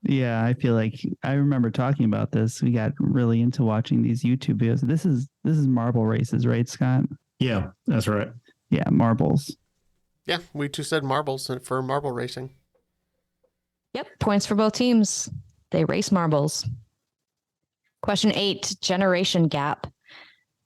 [SPEAKER 7] Yeah, I feel like I remember talking about this. We got really into watching these YouTube videos. This is marble races, right, Scott?
[SPEAKER 8] Yeah, that's right.
[SPEAKER 7] Yeah, marbles.
[SPEAKER 6] Yeah, we too said marbles for marble racing.
[SPEAKER 9] Yep, points for both teams. They race marbles. Question 8, generation gap.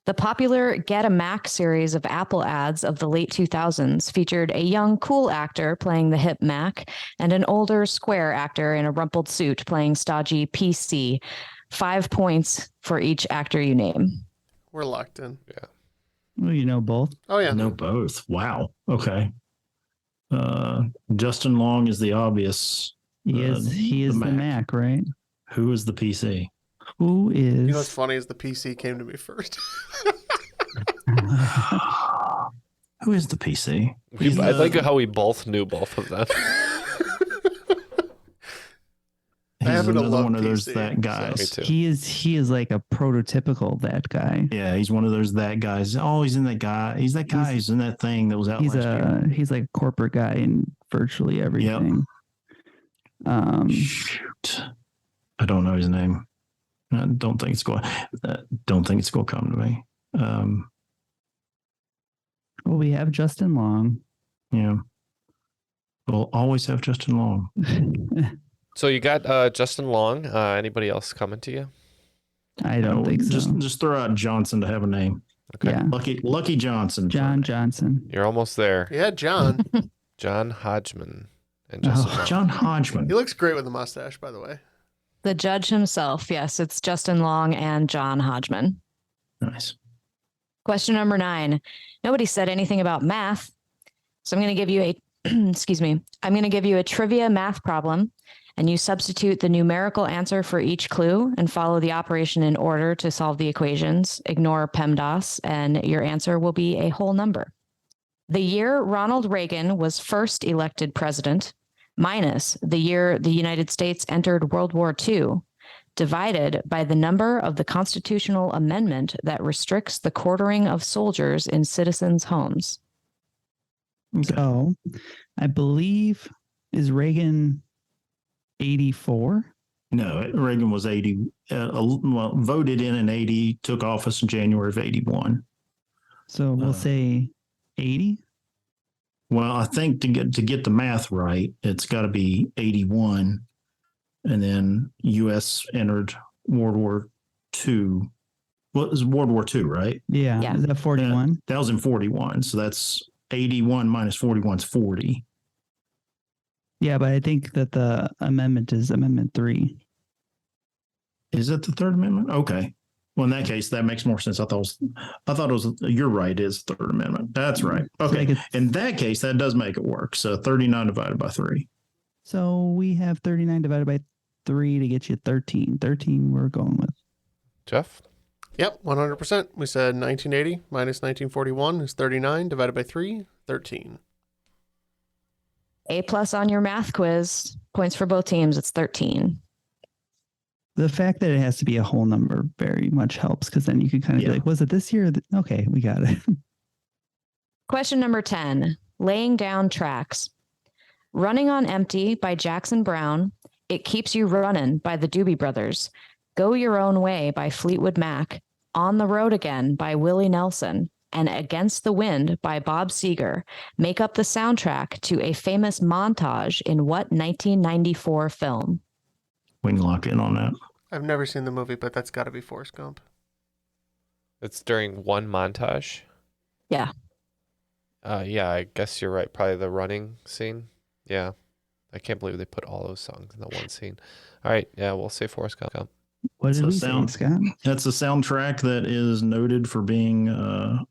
[SPEAKER 9] The popular Get a Mac series of Apple ads of the late 2000s featured a young, cool actor playing the hip Mac and an older, square actor in a rumpled suit playing stodgy PC. 5 points for each actor you name.
[SPEAKER 6] We're locked in.
[SPEAKER 5] Yeah.
[SPEAKER 7] Well, you know both.
[SPEAKER 6] Oh, yeah.
[SPEAKER 8] I know both. Wow. Okay. Justin Long is the obvious.
[SPEAKER 7] He is the Mac, right?
[SPEAKER 8] Who is the PC?
[SPEAKER 7] Who is...
[SPEAKER 6] You know what's funny is the PC came to me first.
[SPEAKER 8] Who is the PC?
[SPEAKER 5] I like how we both knew both of them.
[SPEAKER 8] He's another one of those that guys.
[SPEAKER 5] So.
[SPEAKER 7] He is like a prototypical that guy.
[SPEAKER 8] Yeah, he's one of those that guys. Oh, he's in that guy. He's that guy who's in that thing that was out last year.
[SPEAKER 7] He's like a corporate guy in virtually everything.
[SPEAKER 8] Yep. Shoot. I don't know his name. I don't think it's going to come to me.
[SPEAKER 7] Well, we have Justin Long.
[SPEAKER 8] Yeah. We'll always have Justin Long.
[SPEAKER 5] So you got Justin Long. Anybody else coming to you?
[SPEAKER 7] I don't think so.
[SPEAKER 8] Just throw out Johnson to have a name.
[SPEAKER 5] Okay.
[SPEAKER 7] Yeah.
[SPEAKER 8] Lucky Johnson.
[SPEAKER 7] John Johnson.
[SPEAKER 5] You're almost there.
[SPEAKER 6] Yeah, John.
[SPEAKER 5] John Hodgman. And Justin Long.
[SPEAKER 8] John Hodgman.
[SPEAKER 6] He looks great with a mustache, by the way.
[SPEAKER 9] The judge himself. Yes, it's Justin Long and John Hodgman.
[SPEAKER 8] Nice.
[SPEAKER 9] Question number 9. Nobody said anything about math. So I'm going to give you I'm going to give you a trivia math problem, and you substitute the numerical answer for each clue and follow the operation in order to solve the equations. Ignore PEMDAS, and your answer will be a whole number. The year Ronald Reagan was first elected president, minus the year the United States entered World War II, divided by the number of the constitutional amendment that restricts the quartering of soldiers in citizens' homes.
[SPEAKER 7] So, I believe, is Reagan 84?
[SPEAKER 8] No, Reagan was 80. Voted in 80, took office in January of 81.
[SPEAKER 7] So we'll say 80?
[SPEAKER 8] Well, I think to get the math right, it's got to be 81, and then U.S. entered World War II. Well, it was World War II, right?
[SPEAKER 7] Yeah. Is that 41?
[SPEAKER 8] That was in 41. So that's 81 minus 41 is 40.
[SPEAKER 7] Yeah, but I think that the amendment is Amendment 3.
[SPEAKER 8] Is it the Third Amendment? Okay. Well, in that case, that makes more sense. I thought it was. You're right. It is the Third Amendment. That's right. Okay. In that case, that does make it work. So 39 divided by 3.
[SPEAKER 7] So we have 39 divided by 3 to get you 13. 13 we're going with.
[SPEAKER 5] Jeff?
[SPEAKER 6] Yep, 100%. We said 1980 minus 1941 is 39 divided by 3, 13.
[SPEAKER 9] A+ on your math quiz. Points for both teams. It's 13.
[SPEAKER 7] The fact that it has to be a whole number very much helps, because then you can kind of be like, was it this year? Okay, we got it.
[SPEAKER 9] Question number 10, laying down tracks. Running on Empty by Jackson Browne, It Keeps You Runnin' by the Doobie Brothers, Go Your Own Way by Fleetwood Mac, On the Road Again by Willie Nelson, and Against the Wind by Bob Seger make up the soundtrack to a famous montage in what 1994 film?
[SPEAKER 8] We can lock in on that.
[SPEAKER 6] I've never seen the movie, but that's got to be Forrest Gump.
[SPEAKER 5] It's during one montage?
[SPEAKER 9] Yeah.
[SPEAKER 5] Yeah, I guess you're right. Probably the running scene. Yeah. I can't believe they put all those songs in that one scene. All right. Yeah, we'll say Forrest Gump.
[SPEAKER 7] What did we say, Scott?
[SPEAKER 8] That's a soundtrack that is noted for being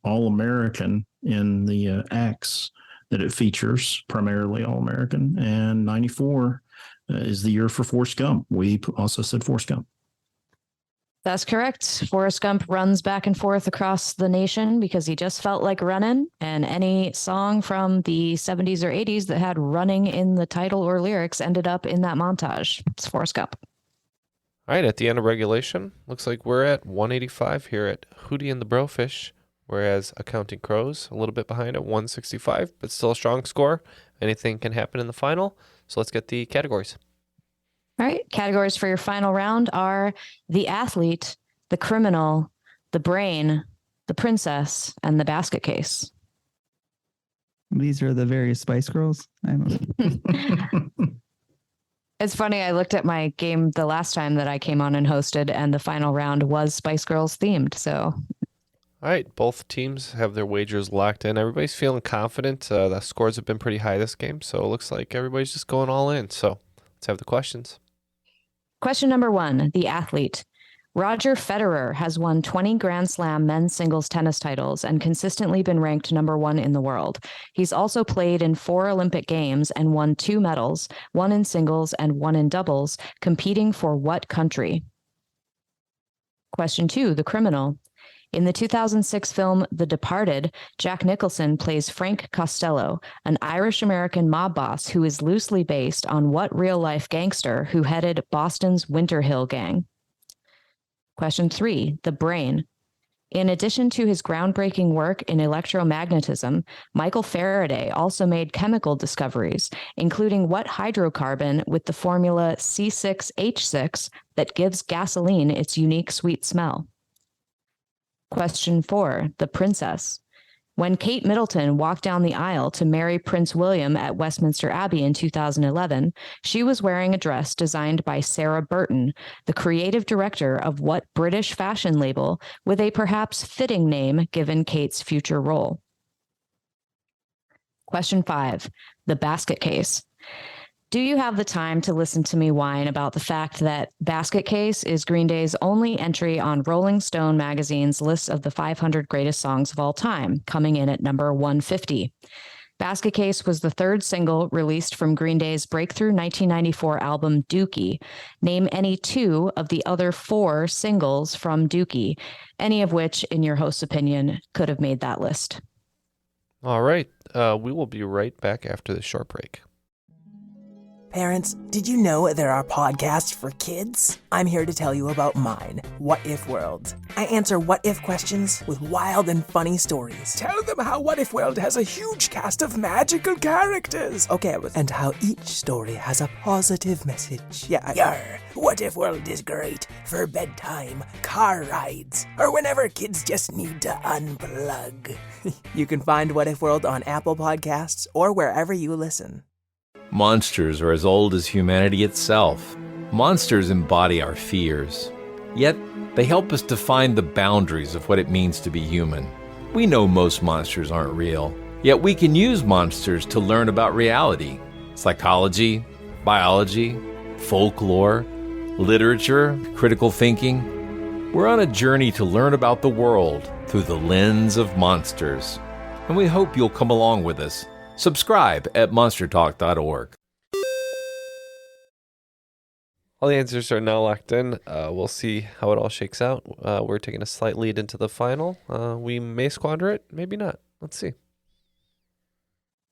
[SPEAKER 8] all-American in the acts that it features, primarily all-American. And 94 is the year for Forrest Gump. We also said Forrest Gump.
[SPEAKER 9] That's correct. Forrest Gump runs back and forth across the nation because he just felt like running, and any song from the 70s or 80s that had running in the title or lyrics ended up in that montage. It's Forrest Gump.
[SPEAKER 5] All right, at the end of regulation, looks like we're at 185 here at Hootie and the Brofish, whereas Accounting Crows a little bit behind at 165, but still a strong score. Anything can happen in the final, so let's get the categories.
[SPEAKER 9] All right, categories for your final round are the athlete, the criminal, the brain, the princess, and the basket case.
[SPEAKER 7] These are the various Spice Girls. I don't know.
[SPEAKER 9] It's funny, I looked at my game the last time that I came on and hosted, and the final round was Spice Girls themed, so.
[SPEAKER 5] All right, both teams have their wagers locked in. Everybody's feeling confident. The scores have been pretty high this game, so it looks like everybody's just going all in. So let's have the questions.
[SPEAKER 9] Question number 1, the athlete. Roger Federer has won 20 Grand Slam men's singles tennis titles and consistently been ranked number 1 in the world. He's also played in 4 Olympic Games and won 2 medals, 1 in singles and 1 in doubles, competing for what country? Question 2, the criminal. In the 2006 film The Departed, Jack Nicholson plays Frank Costello, an Irish-American mob boss who is loosely based on what real-life gangster who headed Boston's Winter Hill Gang? Question 3, the brain. In addition to his groundbreaking work in electromagnetism, Michael Faraday also made chemical discoveries, including what hydrocarbon with the formula C6H6 that gives gasoline its unique sweet smell? Question 4, the princess. When Kate Middleton walked down the aisle to marry Prince William at Westminster Abbey in 2011, she was wearing a dress designed by Sarah Burton, the creative director of what British fashion label, with a perhaps fitting name given Kate's future role? Question 5, the basket case. Do you have the time to listen to me whine about the fact that Basket Case is Green Day's only entry on Rolling Stone magazine's list of the 500 greatest songs of all time, coming in at number 150? Basket Case was the 3rd single released from Green Day's breakthrough 1994 album Dookie. Name any 2 of the other 4 singles from Dookie, any of which, in your host's opinion, could have made that list.
[SPEAKER 5] All right, we will be right back after this short break.
[SPEAKER 14] Parents, did you know there are podcasts for kids? I'm here to tell you about mine, What If World. I answer what if questions with wild and funny stories. Tell them how What If World has a huge cast of magical characters. Okay, and how each story has a positive message. Yeah. Yarr, What If World is great for bedtime, car rides, or whenever kids just need to unplug. You can find What If World on Apple Podcasts or wherever you listen.
[SPEAKER 15] Monsters are as old as humanity itself. Monsters embody our fears. Yet, they help us define the boundaries of what it means to be human. We know most monsters aren't real, yet we can use monsters to learn about reality, psychology, biology, folklore, literature, critical thinking. We're on a journey to learn about the world through the lens of monsters, and we hope you'll come along with us. Subscribe at monstertalk.org.
[SPEAKER 5] All the answers are now locked in. We'll see how it all shakes out. We're taking a slight lead into the final. We may squander it, maybe not. Let's see.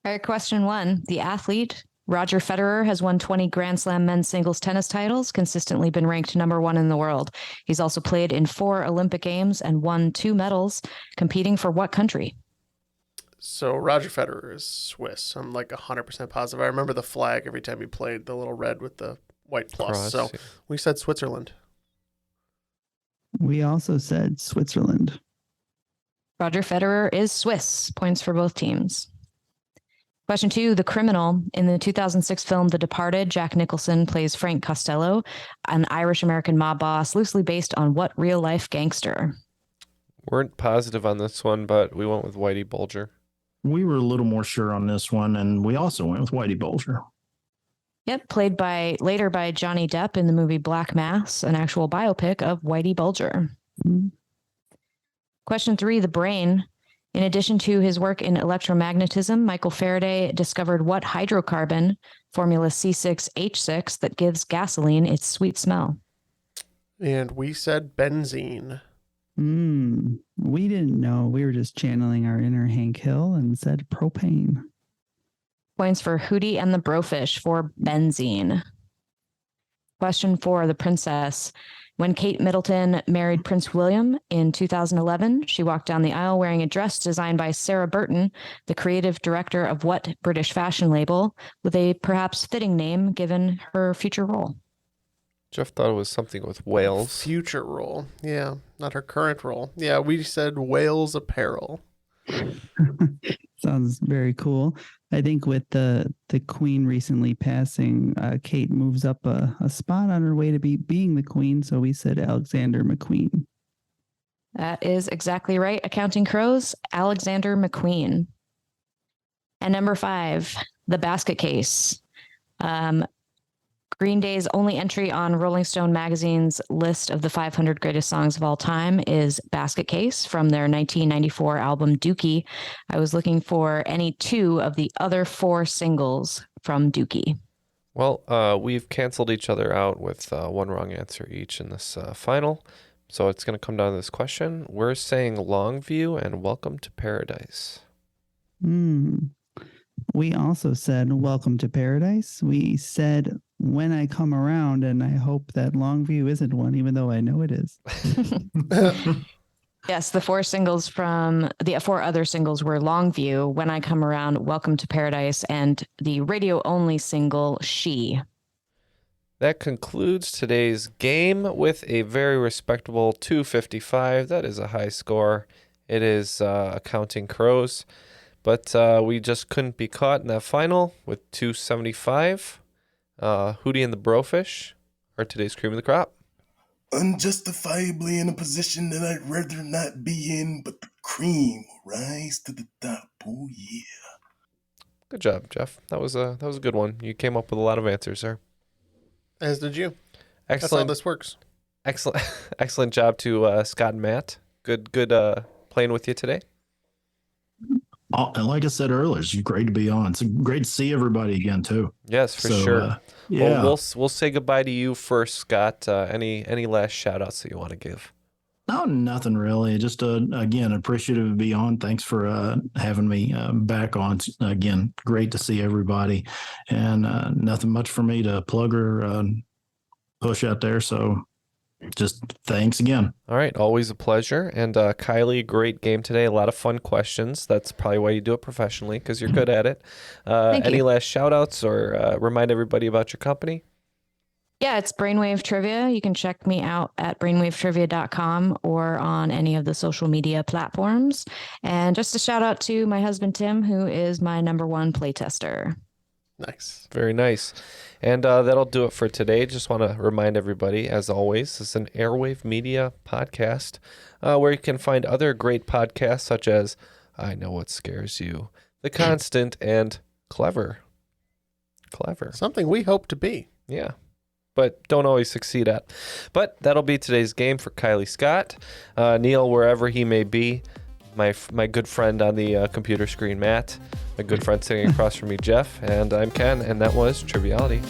[SPEAKER 9] All right, question 1. The athlete, Roger Federer, has won 20 Grand Slam men's singles tennis titles, consistently been ranked number 1 in the world. He's also played in 4 Olympic Games and won 2 medals, competing for what country?
[SPEAKER 6] So Roger Federer is Swiss. I'm like 100% positive. I remember the flag every time he played, the little red with the white plus.
[SPEAKER 5] Cross,
[SPEAKER 6] so
[SPEAKER 5] yeah.
[SPEAKER 6] we said Switzerland.
[SPEAKER 7] We also said Switzerland.
[SPEAKER 9] Roger Federer is Swiss. Points for both teams. Question 2. The criminal. In the 2006 film The Departed, Jack Nicholson plays Frank Costello, an Irish-American mob boss loosely based on what real-life gangster?
[SPEAKER 5] Weren't positive on this one, but we went with Whitey Bulger.
[SPEAKER 8] We were a little more sure on this one, and we also went with Whitey Bulger.
[SPEAKER 9] Yep, played later by Johnny Depp in the movie Black Mass, an actual biopic of Whitey Bulger. Mm-hmm. Question 3, the brain. In addition to his work in electromagnetism, Michael Faraday discovered what hydrocarbon, formula C6H6, that gives gasoline its sweet smell.
[SPEAKER 6] And we said benzene.
[SPEAKER 7] We didn't know. We were just channeling our inner Hank Hill and said propane.
[SPEAKER 9] Points for Hootie and the Brofish for benzene. Question 4, the princess. When Kate Middleton married Prince William in 2011, she walked down the aisle wearing a dress designed by Sarah Burton, the creative director of what British fashion label, with a perhaps fitting name given her future role?
[SPEAKER 5] Jeff thought it was something with Wales.
[SPEAKER 6] Future role. Yeah, not her current role. Yeah, we said Wales apparel.
[SPEAKER 7] Sounds very cool. I think with the queen recently passing, Kate moves up a spot on her way to being the queen. So we said Alexander McQueen.
[SPEAKER 9] That is exactly right. Accounting Crows, Alexander McQueen. And number 5, the basket case. Green Day's only entry on Rolling Stone magazine's list of the 500 greatest songs of all time is Basket Case from their 1994 album Dookie. I was looking for any 2 of the other 4 singles from Dookie.
[SPEAKER 5] Well, we've canceled each other out with 1 wrong answer each in this final. So it's going to come down to this question. We're saying Longview and Welcome to Paradise.
[SPEAKER 7] We also said Welcome to Paradise. We said When I Come Around, and I hope that Longview isn't one, even though I know it is.
[SPEAKER 9] Yes, the 4 singles from the 4 other singles were Longview, When I Come Around, Welcome to Paradise, and the radio-only single She.
[SPEAKER 5] That concludes today's game with a very respectable 255. That is a high score. It is Accounting Crows. But we just couldn't be caught in that final with 275. Hootie and the Brofish are today's cream of the crop.
[SPEAKER 16] Unjustifiably in a position that I'd rather not be in, but the cream will rise to the top. Oh, yeah.
[SPEAKER 5] Good job, Jeff. That was a good one. You came up with a lot of answers there.
[SPEAKER 6] As did you.
[SPEAKER 5] Excellent.
[SPEAKER 6] That's how this works.
[SPEAKER 5] Excellent job to Scott and Matt. Good playing with you today.
[SPEAKER 8] And like I said earlier, it's great to be on. It's great to see everybody again too.
[SPEAKER 5] Yes, for sure.
[SPEAKER 8] Yeah.
[SPEAKER 5] Well, we'll say goodbye to you first, Scott. Any last shout outs that you want to give?
[SPEAKER 8] No, nothing really. Just again, appreciative to be on. Thanks for having me back on. Again, great to see everybody, and nothing much for me to plug or push out there. So just thanks again.
[SPEAKER 5] All right. Always a pleasure. And Kylie, great game today. A lot of fun questions. That's probably why you do it professionally, because you're good at it. Any last shout outs or remind everybody about your company?
[SPEAKER 9] Yeah, it's Brainwave Trivia. You can check me out at brainwavetrivia.com or on any of the social media platforms. And just a shout out to my husband, Tim, who is my #1 playtester.
[SPEAKER 6] Nice.
[SPEAKER 5] Very nice. And that'll do it for today. Just want to remind everybody, as always, this is an Airwave Media podcast where you can find other great podcasts such as I Know What Scares You, The Constant, and Clever.
[SPEAKER 6] Something we hope to be.
[SPEAKER 5] Yeah. But don't always succeed at. But that'll be today's game for Kylie Scott. Neil, wherever he may be, my good friend on the computer screen, Matt, my good friend sitting across from me, Jeff, and I'm Ken, and that was Triviality.